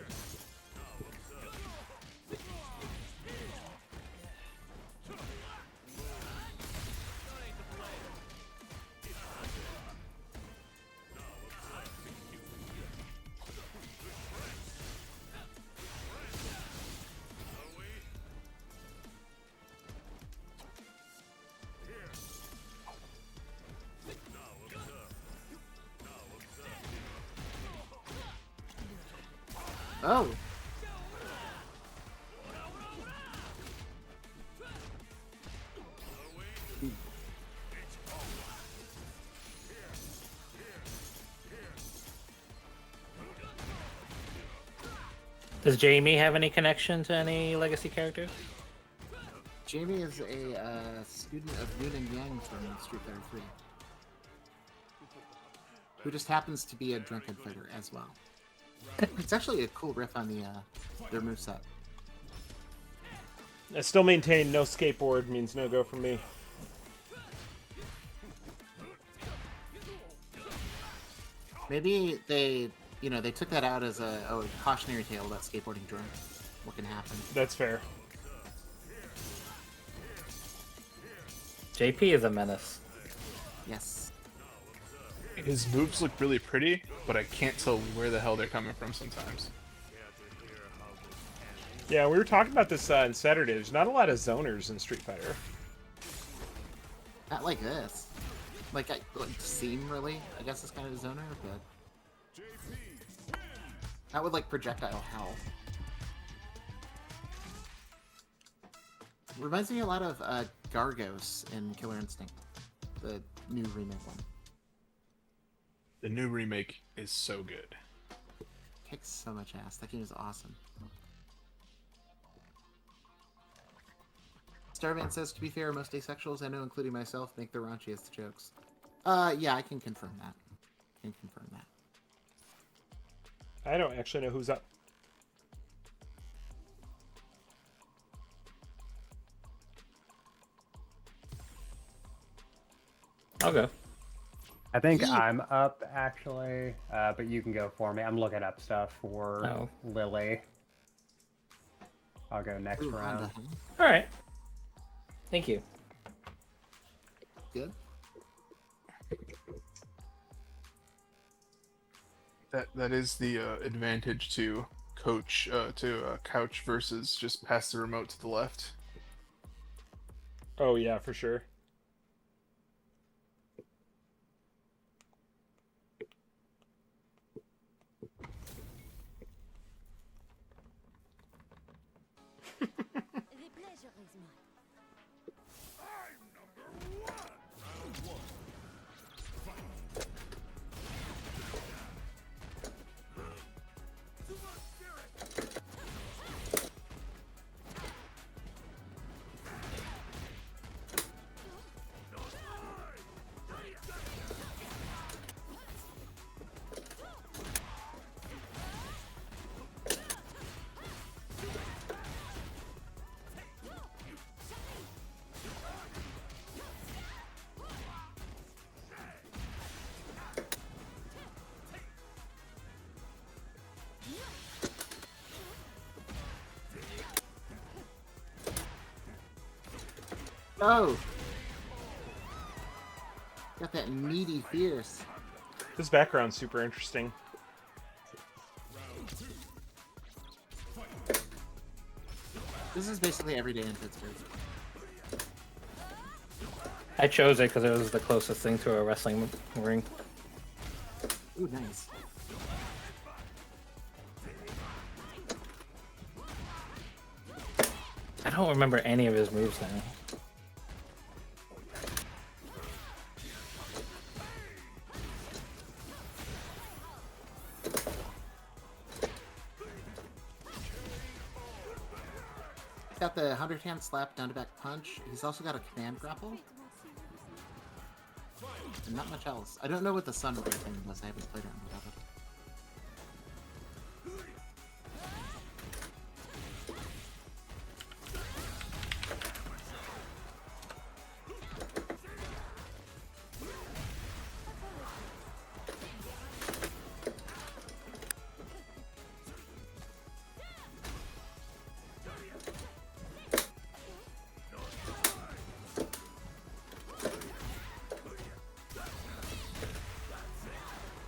Oh. Does Jamie have any connection to any legacy characters? Jamie is a student of Yun and Yang from Street Fighter 3. Who just happens to be a drunken fighter as well. It's actually a cool riff on their moveset. I still maintain no skateboard means no go for me. Maybe they took that out as a cautionary tale about skateboarding drunk. What can happen? That's fair. JP is a menace. Yes. His moves look really pretty, but I can't tell where the hell they're coming from sometimes. Yeah, we were talking about this on Saturday. There's not a lot of zoners in Street Fighter. Not like this. Like Seam, really, I guess is kind of a zoner, but not with like projectile hell. Reminds me a lot of Gargos in Killer Instinct, the new remake one. The new remake is so good. Kicks so much ass. That game is awesome. Starman says, to be fair, most asexuals I know, including myself, make the raunchiest jokes. Yeah, I can confirm that. I don't actually know who's up. I'll go. I think I'm up, actually, but you can go for me. I'm looking up stuff for Lily. I'll go next Ooh, round. Honda. All right. Thank you. Good. That is the advantage to couch versus just pass the remote to the left. Oh yeah, for sure. The pleasure is mine. Oh! Got that meaty fierce. This background's super interesting. This is basically every day in Pittsburgh. I chose it because it was the closest thing to a wrestling ring. Ooh, nice. I don't remember any of his moves now. Got the 100-hand slap, down to back punch. He's also got a command grapple. And not much else. I don't know what the sun ray thing was. I haven't played it without it.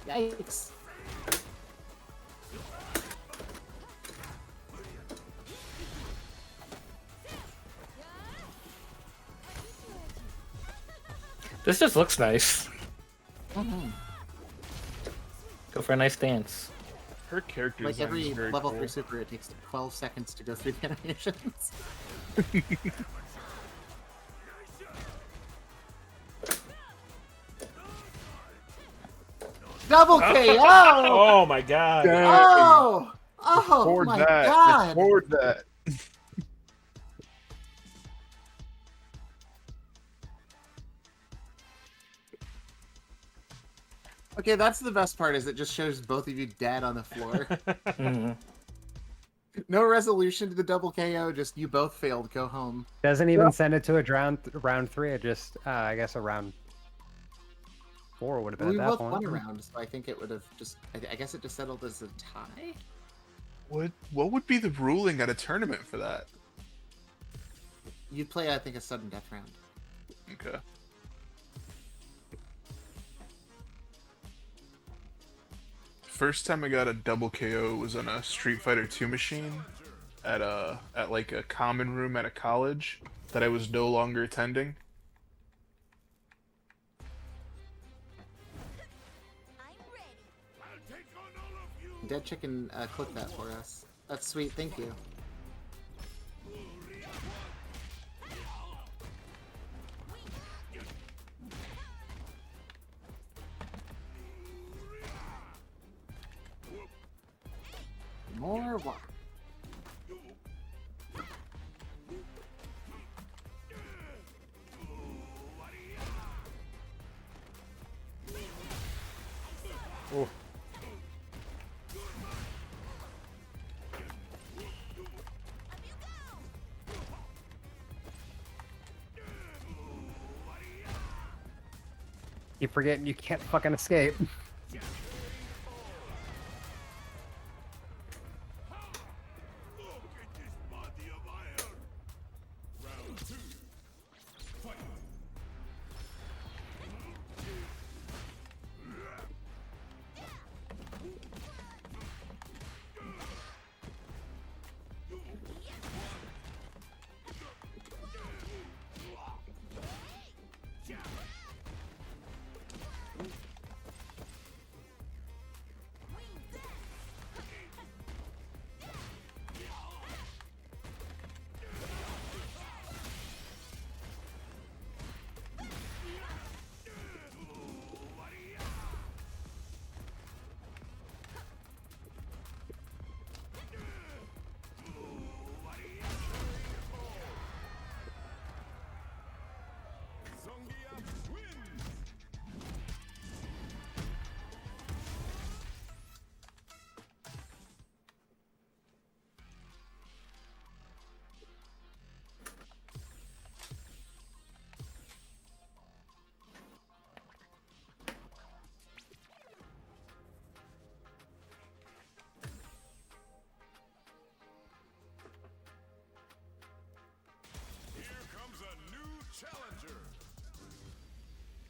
Yikes. This just looks nice. Mhm. Go for a nice dance. Her character Like design every is very level cool. 3 super, it takes 12 seconds to go through the animations. Double KO! Oh my god. Oh! Oh Record my that. god! Record that. Okay, that's the best part, is it just shows both of you dead on the floor. Mhm. No resolution to the double KO, just you both failed, go home. Doesn't even send it to a round 3. It just, I guess a round 4 would have been We at that both point. won a round, so I think it would have just... I guess it just settled as a tie? What would be the ruling at a tournament for that? You'd play, I think, a sudden death round. Okay. First time I got a double KO was on a Street Fighter 2 machine at like a common room at a college that I was no longer attending. I'm ready. Dead Chicken clicked that for us. That's sweet, thank you. More what? Oh. Keep forgetting you can't fucking escape.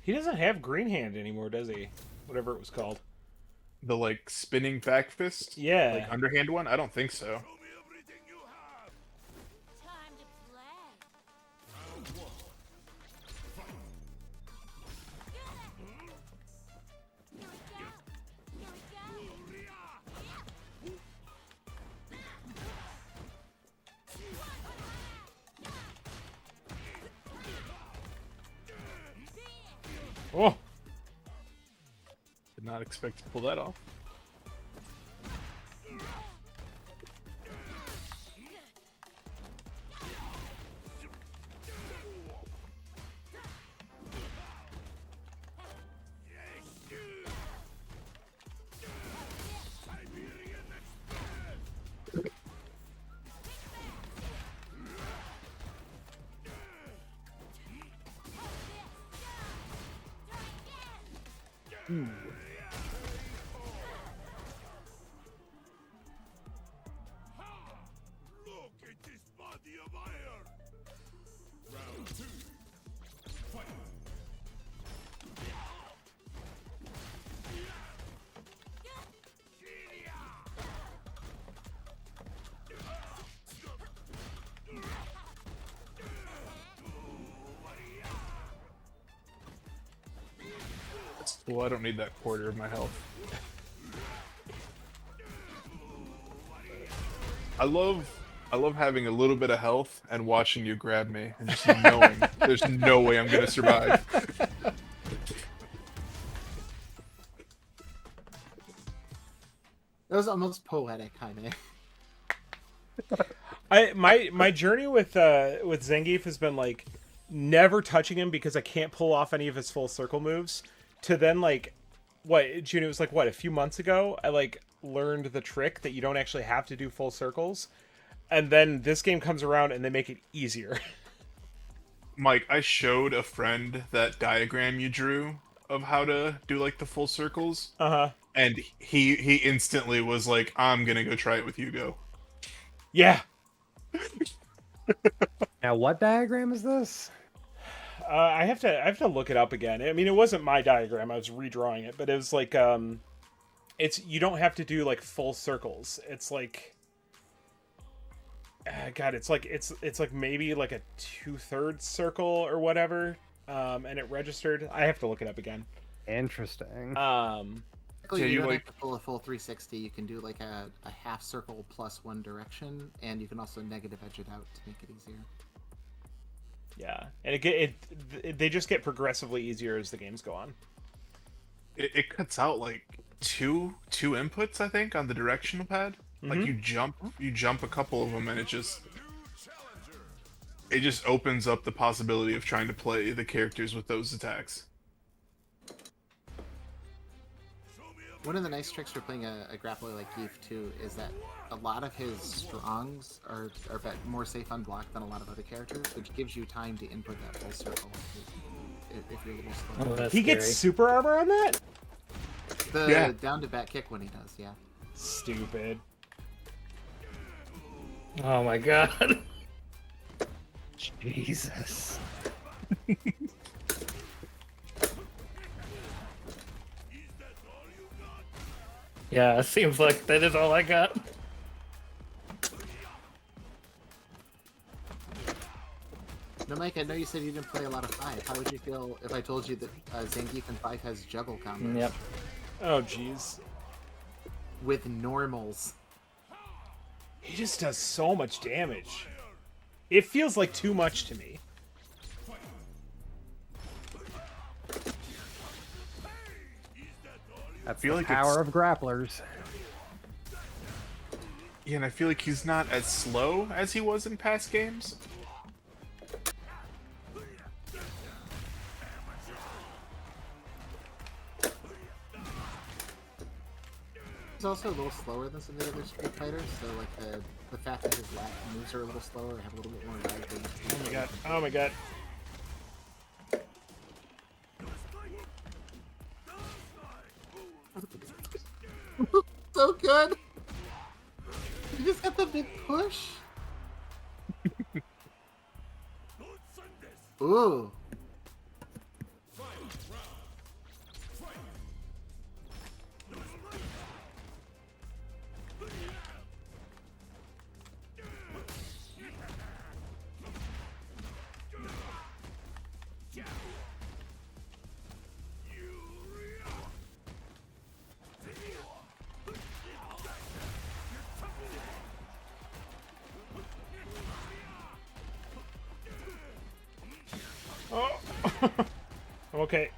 He doesn't have Green Hand anymore, does he? Whatever it was called. The like spinning back fist, Yeah. like underhand one. I don't think so. Time to play. Here we go. Oh, Did not expect to pull that off. Look at this body of iron. Round 2. Fight. That's cool. I don't need that quarter of my health. I love having a little bit of health and watching you grab me and just knowing there's no way I'm gonna survive. That was almost poetic, Jaime. my journey with Zangief has been like never touching him because I can't pull off any of his full circle moves. To then like, what June? It was like what, a few months ago. I like learned the trick that you don't actually have to do full circles, and then this game comes around and they make it easier. Mike, I showed a friend that diagram you drew of how to do like the full circles, and he instantly was like, "I'm gonna go try it with Hugo." Yeah. Now, what diagram is this? I have to look it up again. I mean, it wasn't my diagram. I was redrawing it, but it was like it's, you don't have to do like full circles. It's like God, it's like maybe like a 2/3 circle or whatever. And it registered. I have to look it up again. Interesting. Technically, Yeah, you you don't like- have to pull a full 360. You can do like a half circle plus one direction, and you can also negative edge it out to make it easier. Yeah, and they just get progressively easier as the games go on. It cuts out like two inputs, I think, on the directional pad. Like you jump a couple of them, and it just opens up the possibility of trying to play the characters with those attacks. One of the nice tricks for playing a grappler like Geef too is that a lot of his strongs are more safe unblocked than a lot of other characters, which gives you time to input that full circle if you're a little slow. Oh, that's He gets scary. super armor on that? The Yeah. down to back kick when he does, yeah. Stupid. Oh my god. Jesus. Yeah, it seems like that is all I got. No, Mike, I know you said you didn't play a lot of 5. How would you feel if I told you that Zangief in 5 has juggle combos Yep. Oh jeez. with normals? He just does so much damage. It feels like too much to me. That's feel the like power of grapplers. Yeah, and I feel like he's not as slow as he was in past games. He's also a little slower than some of the other Street Fighters, so like the fact that his lat moves are a little slower, have a little bit more lag. Oh my god. Oh my god. So good! You just got the big push? Ooh. I'm okay.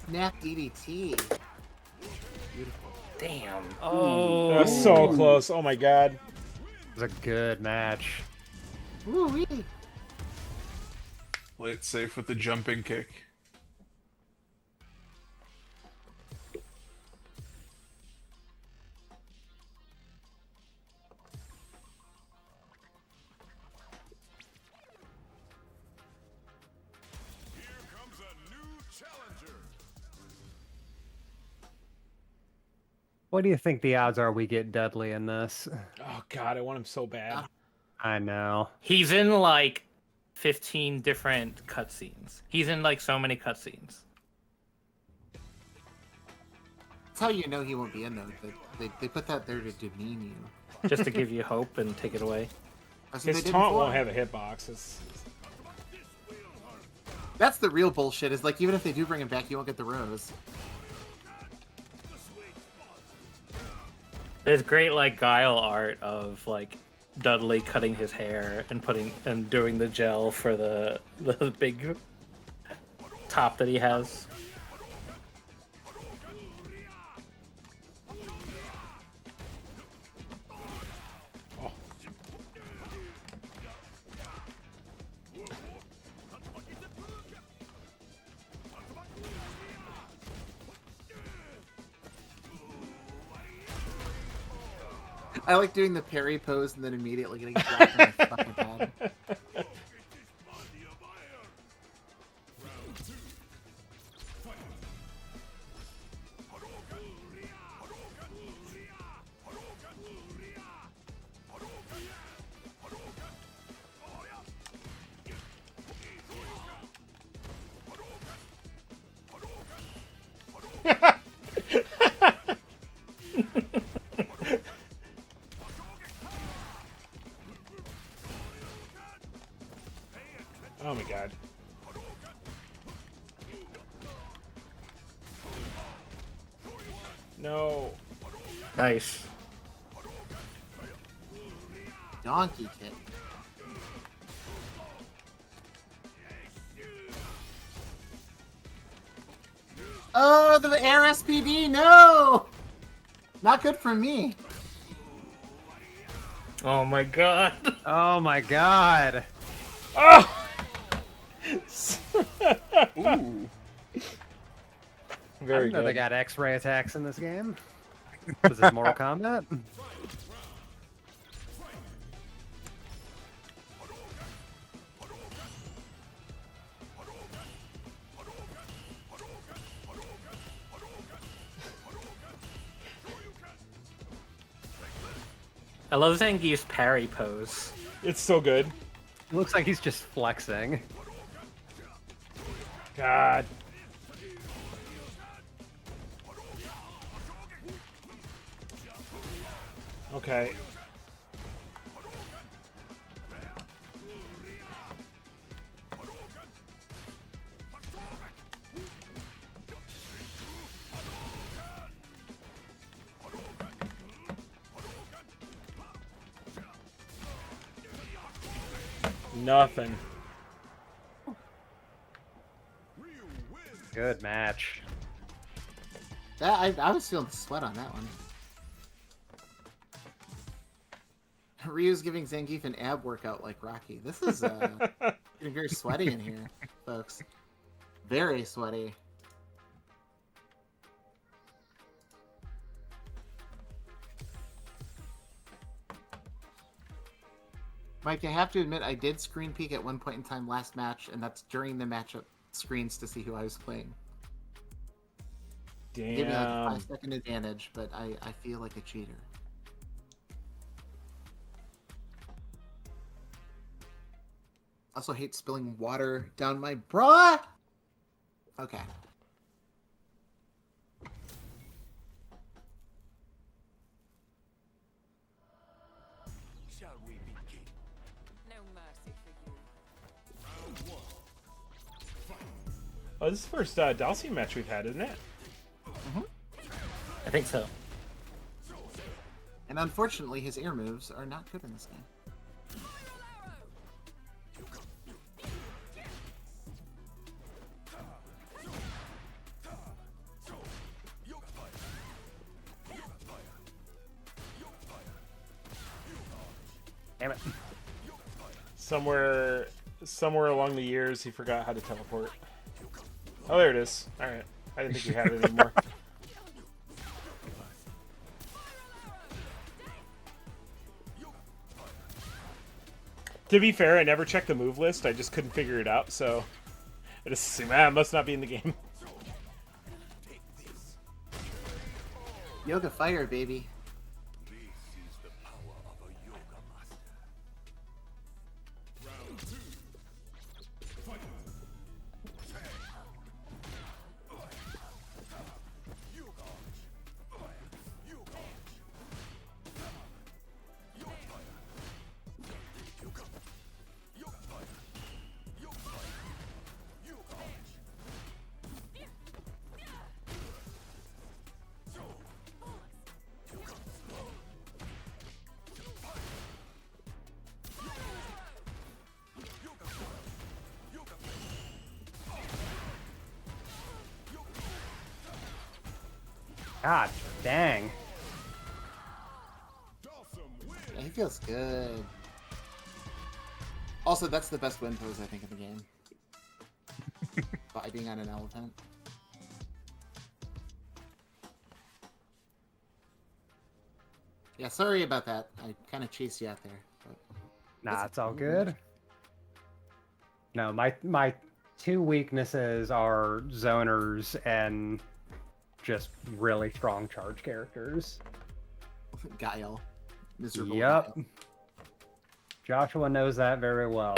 Snap DDT. Beautiful. Damn. That Oh. was so close. Oh my god. It was a good match. Woo-wee. Play it safe with the jumping kick. Here comes a new challenger. What do you think the odds are we get Dudley in this? Oh god, I want him so bad. I know. He's in like 15 different cutscenes. He's in like so many cutscenes. That's how you know he won't be in though. They put that there to demean you. Just to give you hope and take it away. That's what His they did taunt before. won't have a hitbox. It's... That's the real bullshit. Is like even if they do bring him back, you won't get the rose. There's great like guile art of like Dudley cutting his hair and doing the gel for the big top that he has. I like doing the parry pose and then immediately getting dropped on my fucking head. Oh my god. No. Nice. Donkey kick. Oh, the air SPD, no! Not good for me. Oh my god. Oh my god. Oh! Ooh. I Very didn't know good. they got X-ray attacks in this game. Was it Mortal Kombat? I love Zangief's parry pose. It's so good. It looks like he's just flexing. God. Okay. Nothing. Good match. That I was feeling the sweat on that one. Ryu's giving Zangief an ab workout like Rocky. This is getting very sweaty in here, folks. Very sweaty. Mike, I have to admit, I did screen peek at one point in time last match, and that's during the matchup screens to see who I was playing. Damn. Give me like a 5-second advantage, but I feel like a cheater. Also hate spilling water down my bra. Okay. Shall we begin? No mercy for you. Oh, this is the first Dhalsim match we've had, isn't it? think so. And unfortunately, his air moves are not good in this game. Damn it. Somewhere along the years, he forgot how to teleport. Oh, there it is. All right. I didn't think you had it anymore. To be fair, I never checked the move list. I just couldn't figure it out, so I just assumed, it must not be in the game. Yoga Fire, baby. This is the power of a yoga master. Round 2. Fight. God dang. Yeah, he feels good. Also, that's the best win pose, I think, in the game. By being on an elephant. Yeah, sorry about that. I kind of chased you out there. But Nah, it's all good. No, my two weaknesses are zoners and just really strong charge characters. Guile. Miserable Yep. Guile. Joshua knows that very well.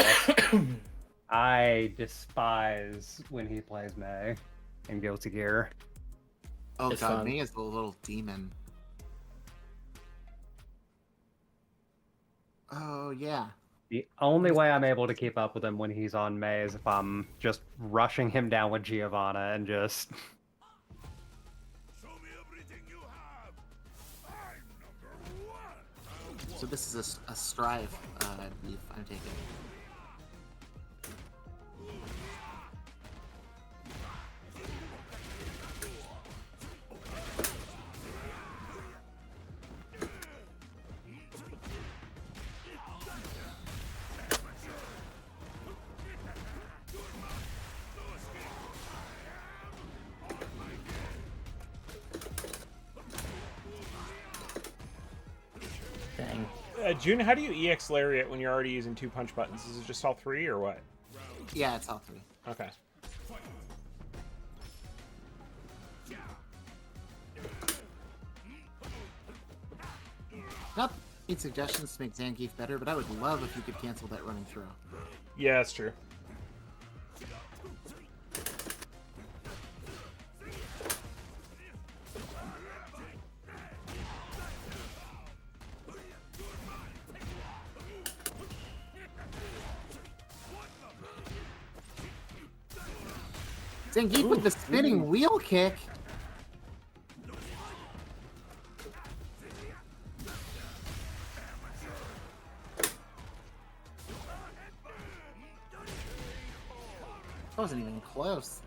I despise when he plays May in Guilty Gear. Oh It's god, fun. me is the little demon. Oh yeah. The only way I'm able to keep up with him when he's on May is if I'm just rushing him down with Giovanna and just... Show me everything you have. I'm number 1. So this is a strive, I believe I'm taking. Dang. June, how do you EX Lariat when you're already using 2 punch buttons? Is it just all 3 or what? Yeah, it's all 3. Okay. Not need suggestions to make Zangief better, but I would love if you could cancel that running throw. Yeah, that's true. Zangief with the spinning wheel kick. That wasn't even close.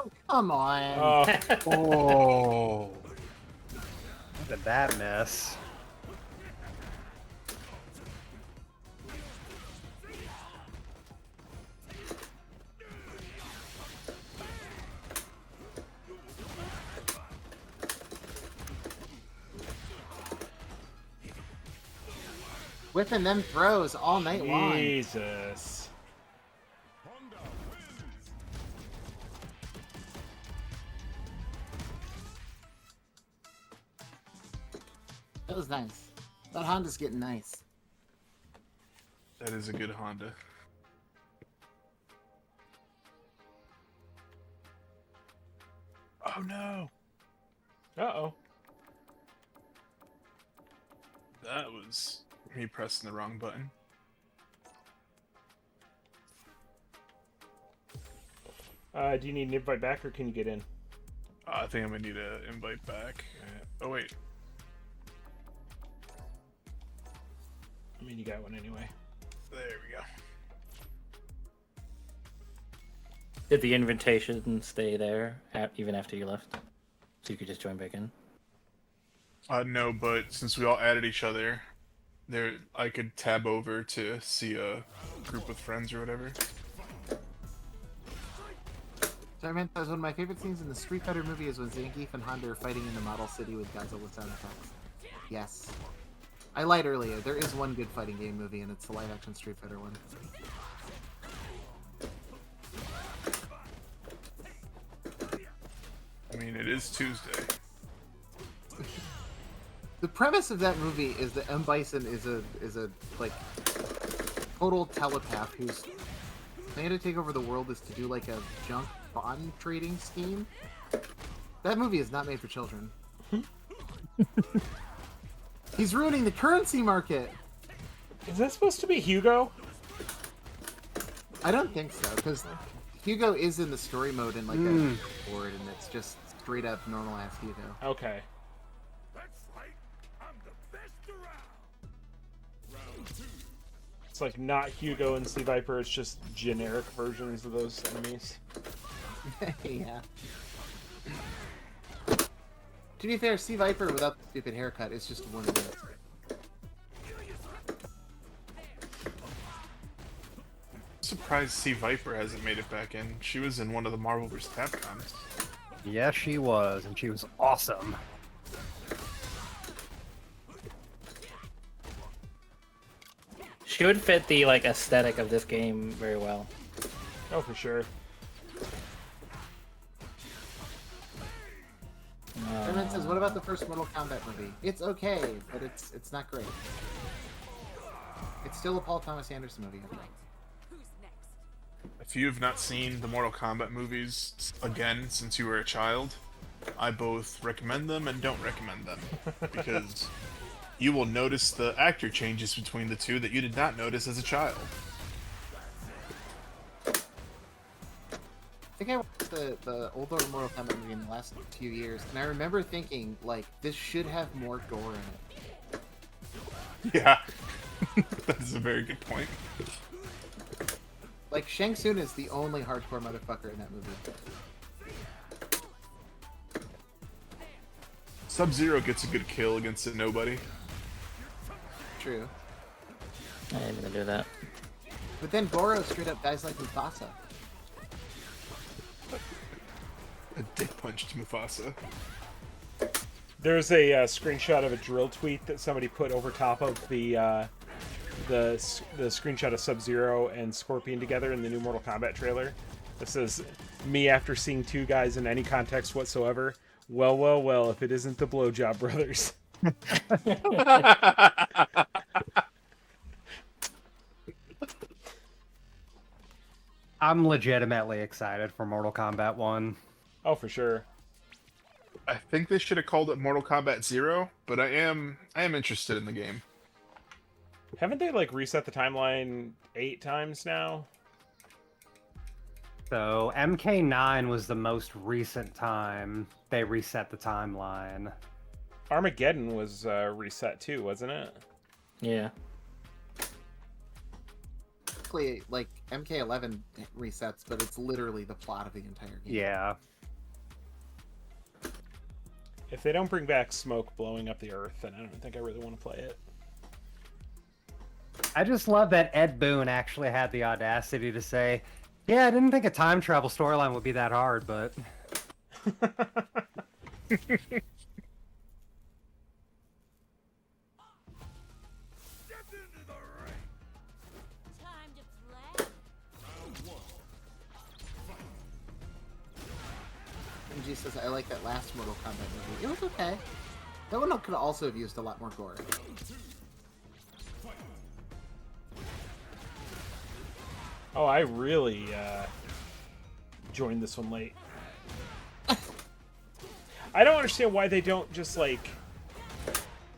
Oh, come on. Oh, Oh. Look at that miss. Whipping them throws all night long. Jesus. That was nice. That Honda's getting nice. That is a good Honda. Oh no. Uh-oh. That was me pressing the wrong button. Do you need an invite back, or can you get in? I think I'm gonna need an invite back. Oh wait, I mean, you got one anyway. there we go. Did the invitation stay there even after you left? So you could just join back in? No, but since we all added each other, there I could tab over to see a group with friends or whatever. One of my favorite scenes in the Street Fighter movie is when Zangief and Honda are fighting in the model city with Godzilla sound effects. Yes. I lied earlier. There is one good fighting game movie, and it's the live-action Street Fighter one. I mean, it is Tuesday. The premise of that movie is that M. Bison is a like total telepath whose plan to take over the world is to do like a junk bond trading scheme. That movie is not made for children. He's ruining the currency market. Is that supposed to be Hugo? I don't think so, because Hugo is in the story mode in like a board, and it's just straight up normal ass Hugo. Okay. That's right. I'm the best around. Round 2. It's like not Hugo and Sea Viper, it's just generic versions of those enemies. Yeah. To be fair, Sea Viper without the stupid haircut is just one of those. Surprised Sea Viper hasn't made it back in. She was in one of the Marvel vs. Capcoms. Yes, she was, and she was awesome. She would fit the like aesthetic of this game very well. Oh, for sure. Everyone says, "What about the first Mortal Kombat movie?" It's okay, but it's not great. It's still a Paul Thomas Anderson movie, I think. Who's next? If you have not seen the Mortal Kombat movies again since you were a child, I both recommend them and don't recommend them. Because you will notice the actor changes between the two that you did not notice as a child. I think I watched the older Mortal Kombat movie in the last few years, and I remember thinking, like, this should have more gore in it. Yeah. That is a very good point. Like, Shang Tsung is the only hardcore motherfucker in that movie. Sub-Zero gets a good kill against a nobody. True. I ain't gonna do that. But then Goro straight up dies like Mufasa. A dick punched Mufasa. There's a screenshot of a drill tweet that somebody put over top of the screenshot of Sub-Zero and Scorpion together in the new Mortal Kombat trailer. It says, "Me after seeing two guys in any context whatsoever. Well, well, well, if it isn't the Blowjob Brothers." I'm legitimately excited for Mortal Kombat 1. Oh, for sure. I think they should have called it Mortal Kombat 0, but I am interested in the game. Haven't they, like, reset the timeline 8 times now? So MK9 was the most recent time they reset the timeline. Armageddon was reset too, wasn't it? Yeah. Basically, like, MK11 resets, but it's literally the plot of the entire game. Yeah. If they don't bring back smoke blowing up the earth, then I don't think I really want to play it. I just love that Ed Boon actually had the audacity to say, "Yeah, I didn't think a time travel storyline would be that hard, but..." Step into the ring. Time to play. MG says, I like that last Mortal Kombat movie. It was okay. That one could also have used a lot more gore. Oh, I really joined this one late. I don't understand why they don't just, like,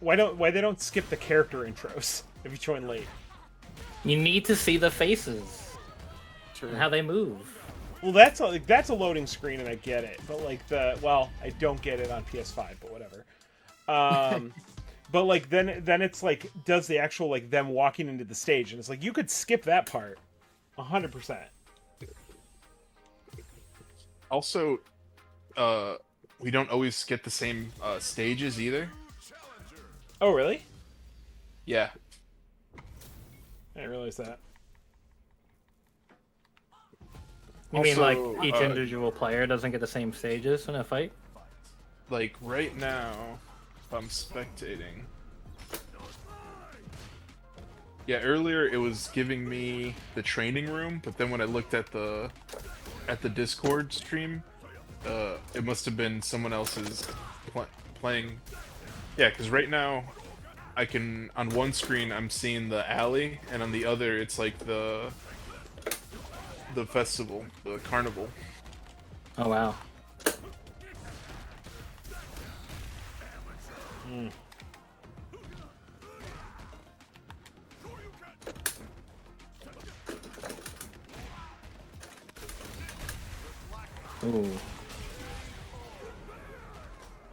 why they don't skip the character intros if you join late. You need to see the faces True. and how they move. Well, that's a loading screen, and I get it. But like I don't get it on PS5, but whatever. But like then it's like, does the actual like them walking into the stage, and it's like you could skip that part, 100%. Also, we don't always get the same stages either. Oh really? Yeah. I didn't realize that. You mean like Also, each individual player doesn't get the same stages in a fight? Like right now, if I'm spectating. Yeah, earlier it was giving me the training room, but then when I looked at the Discord stream, it must have been someone else's playing. Yeah, because right now, I can on one screen I'm seeing the alley, and on the other it's like the festival, the carnival. Oh wow. Ooh.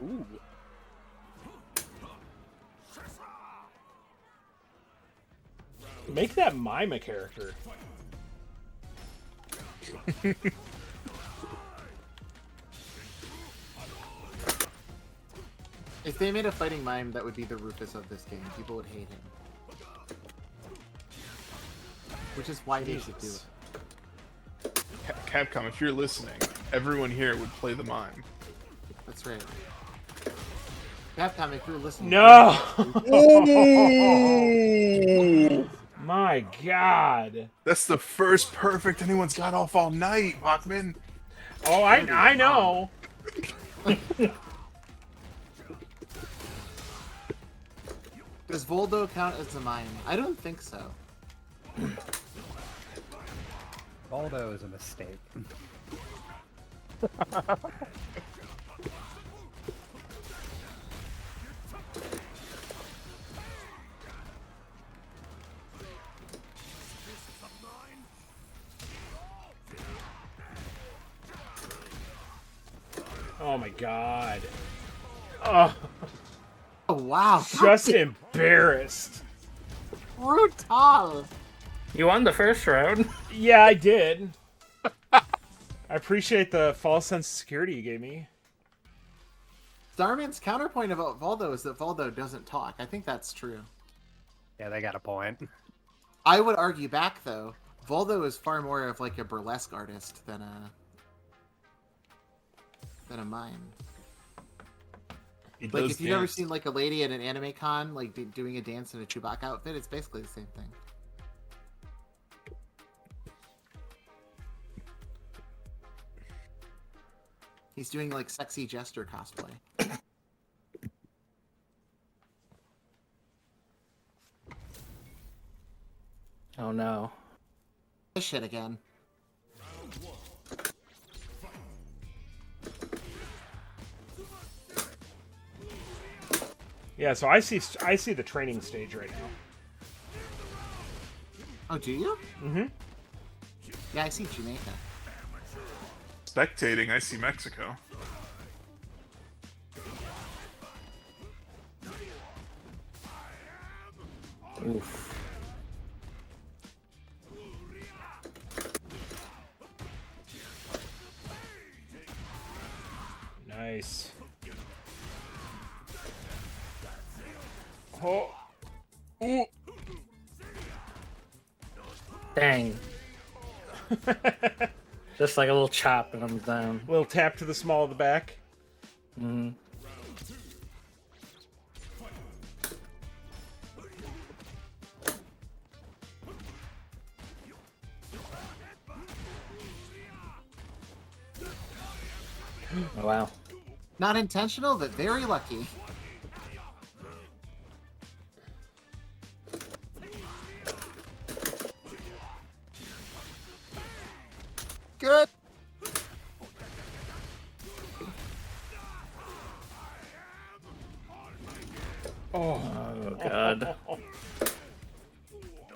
Ooh. Make that mime a character. If they made a fighting mime, that would be the Rufus of this game. People would hate him. Which is why they should do it. Capcom, if you're listening, everyone here would play the mime. That's right. Capcom, if you're listening... No! My God. That's the first perfect anyone's got off all night, Bachman. Oh, I know. Does Voldo count as a mime? I don't think so. Baldo is a mistake. Oh my God. Oh, Oh, wow. just embarrassed. Brutal. You won the first round. Yeah, I did. I appreciate the false sense of security you gave me. Starman's counterpoint about Voldo is that Voldo doesn't talk. I think that's true. Yeah, they got a point. I would argue back, though. Voldo is far more of like a burlesque artist than a mime. He Like, does if you've ever dance. seen like a lady at an anime con, like doing a dance in a Chewbacca outfit, it's basically the same thing. He's doing like sexy jester cosplay. Oh no. This shit again. Yeah, so I see the training stage right now. Oh, do you? Mm-hmm. Yeah, I see Jamaica. Spectating, I see Mexico. Oof. Nice. Oh. Ooh. Dang. Just like a little chop and I'm down. Little tap to the small of the back. Mm-hmm. Oh, wow. Not intentional, but very lucky. Good. Oh god.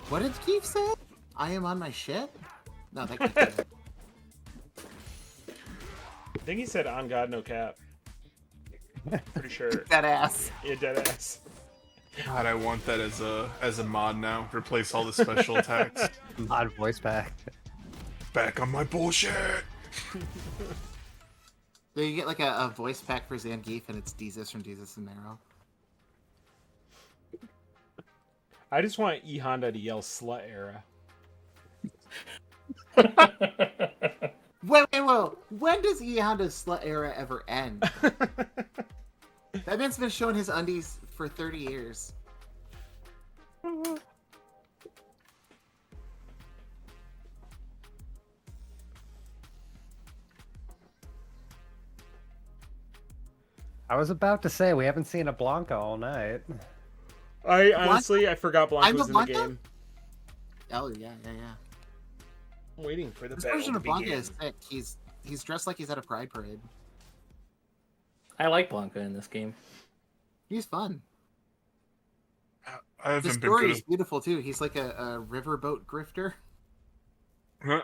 What did Keith say? I am on my shit? No, that Keith didn't. I think he said on God, no cap. Pretty sure. That ass. Yeah, dead ass. God, I want that as a mod now. Replace all the special attacks. Mod voice pack. Back on my bullshit. So you get like a voice pack for Zangief, and it's Jesus from Jesus and Marrow. I just want E Honda to yell slut era. Wait. When does E Honda's slut era ever end? That man's been showing his undies for 30 years. I was about to say we haven't seen a Blanca all night. I honestly, I forgot Blanca I'm was a in Blanca? the game. Oh yeah. I'm waiting for the This battle version to of Blanca begin. is sick. He's dressed like he's at a pride parade. I like Blanca in this game. He's fun. I The haven't been story good. is beautiful too. He's like a riverboat grifter. Huh?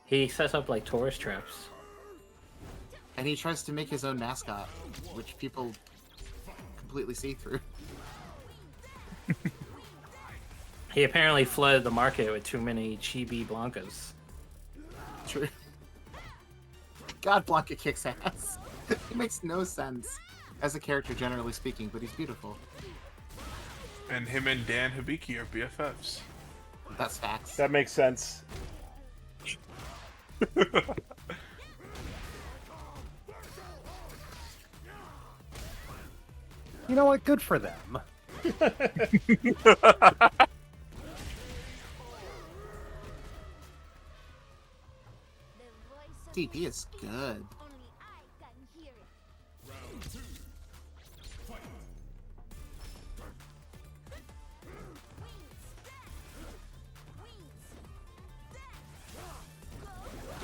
He sets up like tourist traps. And he tries to make his own mascot, which people completely see through. He apparently flooded the market with too many chibi Blancas. True. God, Blanca kicks ass. He makes no sense as a character, generally speaking, but he's beautiful. And him and Dan Hibiki are BFFs. That's facts. That makes sense. You know what? Good for them. DP is good. Only I can hear it. Round two. Fight.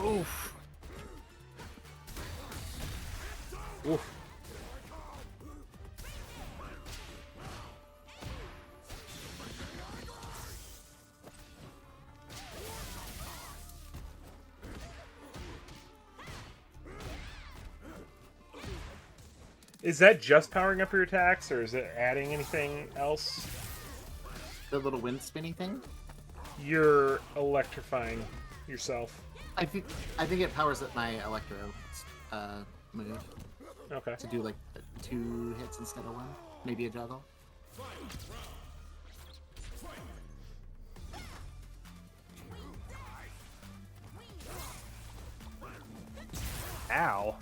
Oof. Oof. Is that just powering up your attacks, or is it adding anything else? The little wind spinning thing. You're electrifying yourself. I think it powers up my Electro move Okay. to do like 2 hits instead of 1, maybe a juggle. Ow.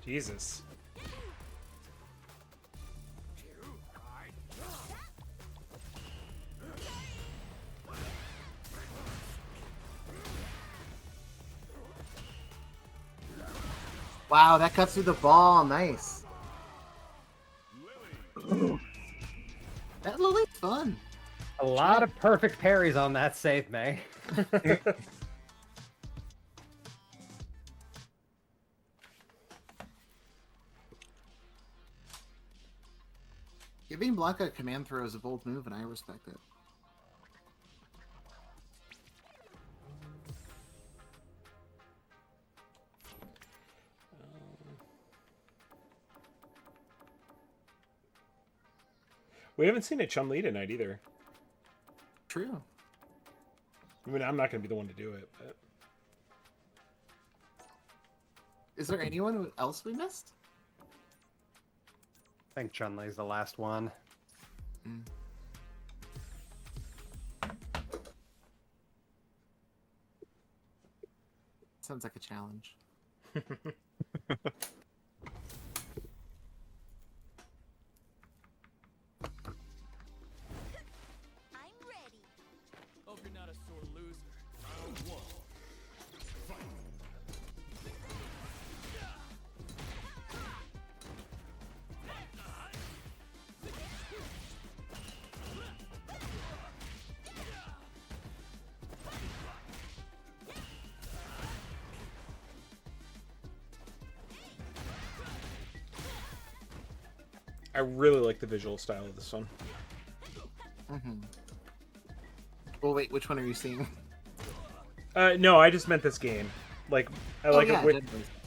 Jesus. Wow, that cuts through the ball. Nice. That Lily's fun. A lot of perfect parries on that save, May. Giving Blanca a command throw is a bold move, and I respect it. We haven't seen a Chun-Li tonight either. True. I mean, I'm not going to be the one to do it, but... Is there anyone else we missed? I think Chun-Li's the last one. Sounds like a challenge. I really like the visual style of this one. Well, wait, which one are you seeing? No, I just meant this game. Like, I like yeah, it. With,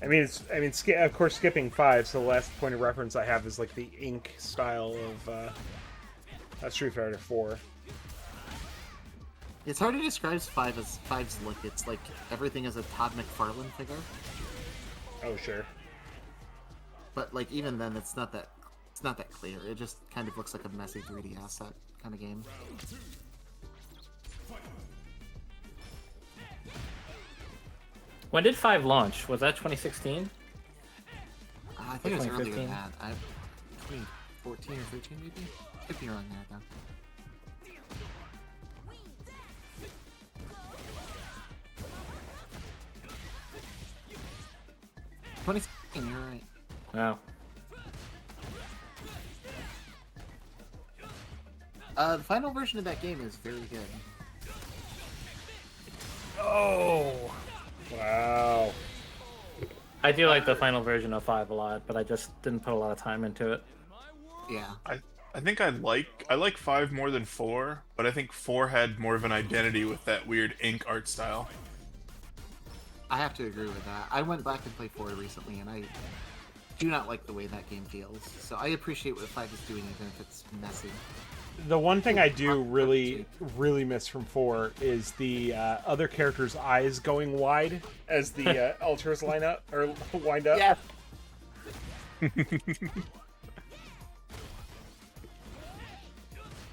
definitely. of course, skipping 5. So the last point of reference I have is like the ink style of Street Fighter 4. It's hard to describe Five's look. It's like everything is a Todd McFarlane figure. Oh sure. But like even then, it's not that clear. It just kind of looks like a messy 3D asset kind of game. When did 5 launch? Was that 2016? I think it was earlier 2015? than that. 2014 or 13 maybe. Could be wrong there though. 2016, you're right. Wow. The final version of that game is very good. Oh. Wow. I do like the final version of 5 a lot, but I just didn't put a lot of time into it. Yeah. I think I like 5 more than 4, but I think 4 had more of an identity with that weird ink art style. I have to agree with that. I went back and played 4 recently, and I do not like the way that game feels. So I appreciate what 5 is doing, even if it's messy. The one thing I do really miss from 4 is the other characters' eyes going wide as the ultras line up or wind up. Yes.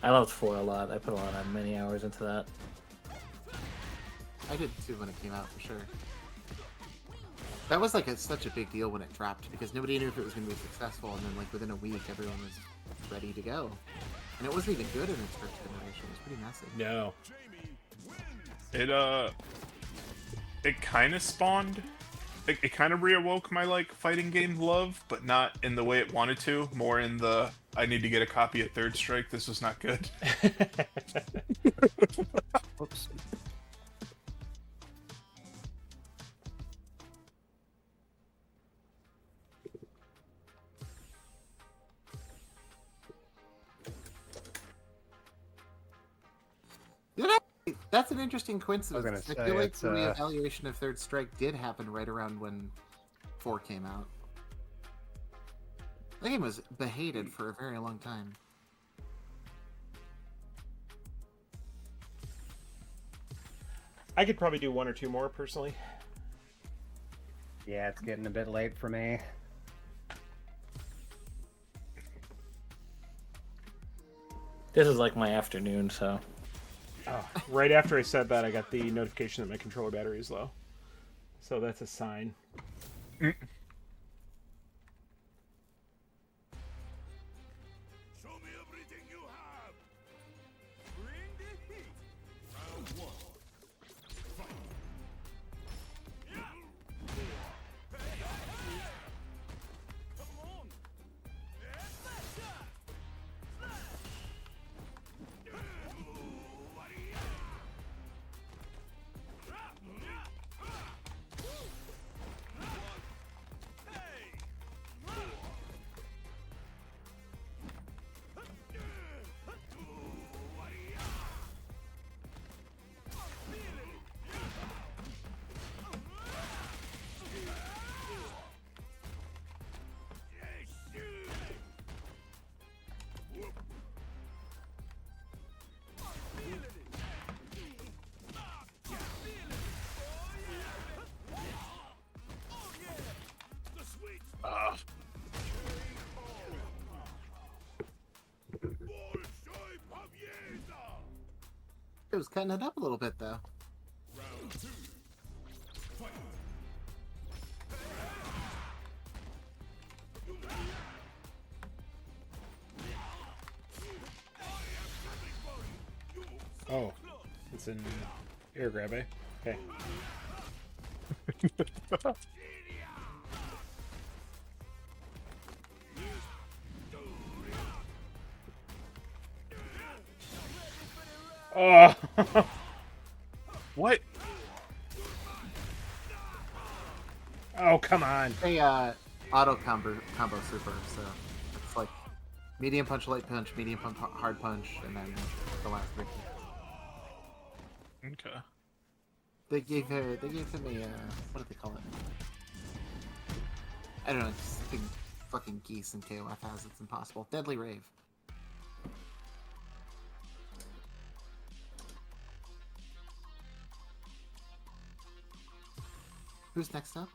I loved 4 a lot. I put a lot of many hours into that. I did too when it came out, for sure. That was like such a big deal when it dropped, because nobody knew if it was going to be successful, and then like within a week, everyone was ready to go. And it wasn't even good in its first generation. It was pretty messy. No. It kind of spawned. It kind of reawoke my like fighting game love, but not in the way it wanted to. More in the I need to get a copy of Third Strike. This was not good. Oops. You know, that's an interesting coincidence. gonna I say, feel like it's, the reevaluation of Third Strike did happen right around when 4 came out. That game was behated for a very long time. I could probably do 1 or 2 more personally. Yeah, it's getting a bit late for me. This is like my afternoon, so. Oh, right after I said that, I got the notification that my controller battery is low. So that's a sign. Show me everything you have. Bring the heat. Round 1. Fight. Come on. It was cutting it up a little bit, though. Round 2. Fight. Oh, it's an air grab, eh? Okay. Oh. What? Oh, come on. A auto combo super, so it's like Medium punch, light punch, medium punch, hard punch, and then the last three. Okay. They gave him a what do they call it? I don't know. Just think fucking geese and KOF has it's impossible. Deadly Rave. Who's next up?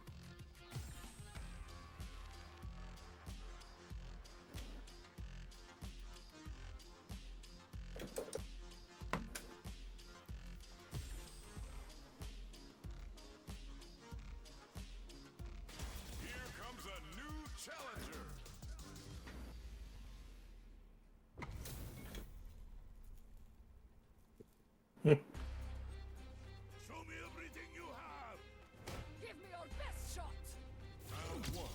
Here comes a new challenger. Show me everything you have. Give me your best shot. Round one.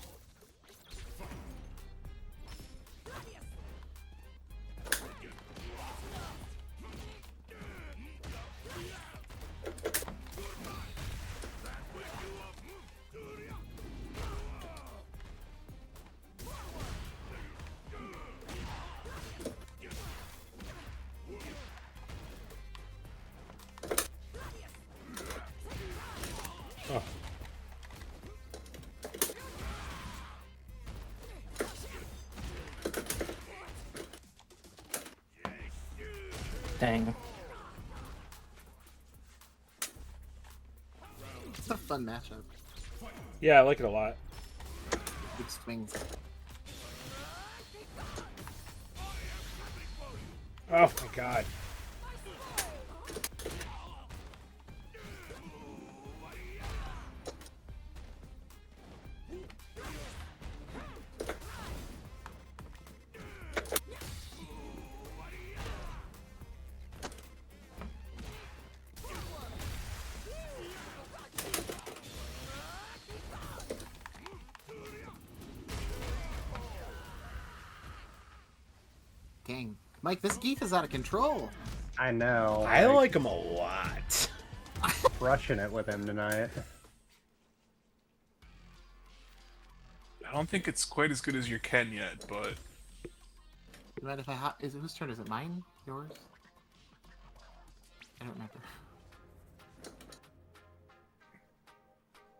Gladius. Oh. Dang. It's a fun matchup. Yeah, I like it a lot. Big swings. Oh my god. Dang. Mike, this geek is out of control. I know. I like him a lot. Crushing it with him tonight. I don't think it's quite as good as your Ken yet, but You mind if I is it whose turn is it? Mine? Yours? I don't remember.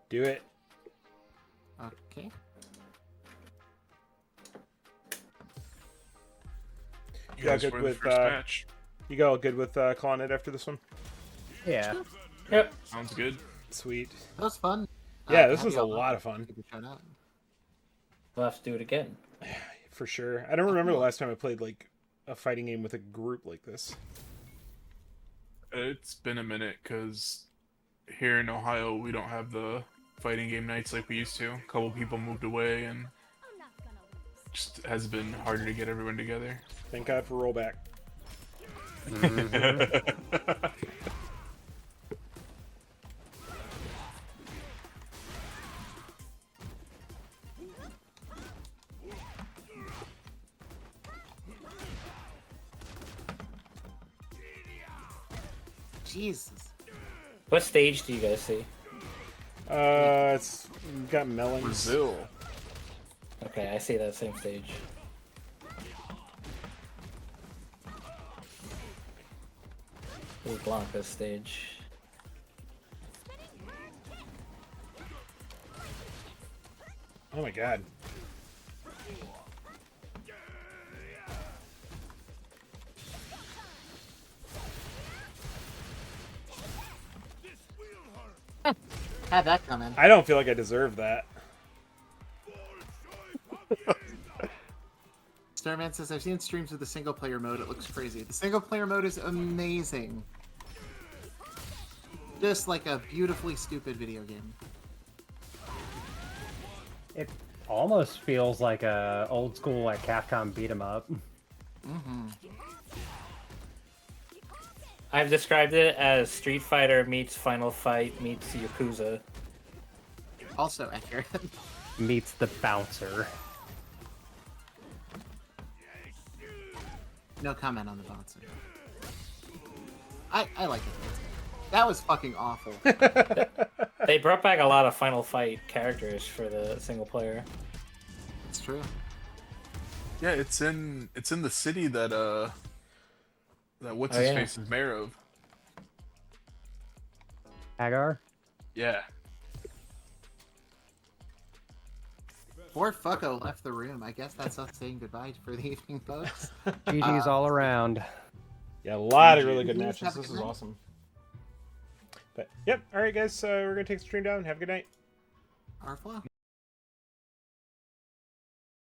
Do it. Okay. you Yeah, guys good were the with, first match. You go good with clawing it after this one? Yeah. Yep. Sounds good. Sweet. That was fun. Yeah, this happy was a y'all lot of fun. Keep it shut up. We'll have to do it again. For sure. I don't remember the last time I played like a fighting game with a group like this. It's been a minute because here in Ohio we don't have the fighting game nights like we used to. A couple people moved away and I'm not gonna lose. just has been harder to get everyone together. Thank God for rollback. Jesus. What stage do you guys see? It's got melons. Brazil. Okay, I see that same stage. Ooh, Blanca's stage. Oh my God. Had that coming. I don't feel like I deserve that. Starman says, I've seen streams with the single player mode. It looks crazy. The single player mode is amazing. Just like a beautifully stupid video game. It almost feels like a old school like Capcom beat 'em up. Mm-hmm. I've described it as Street Fighter meets Final Fight meets Yakuza. Also accurate. Meets the bouncer. No comment on the bouncer. I like it. That was fucking awful. They brought back a lot of Final Fight characters for the single player. It's true. Yeah, it's in the city that what's Oh, his yeah. face is mayor of. Hagar? Yeah. Poor Fucko left the room. I guess that's us saying goodbye for the evening, folks. GG's all around. Yeah, a lot of really good GGs, matches. have a This good is night. awesome. But yep. All right, guys. We're gonna take the stream down. Have a good night. Au revoir.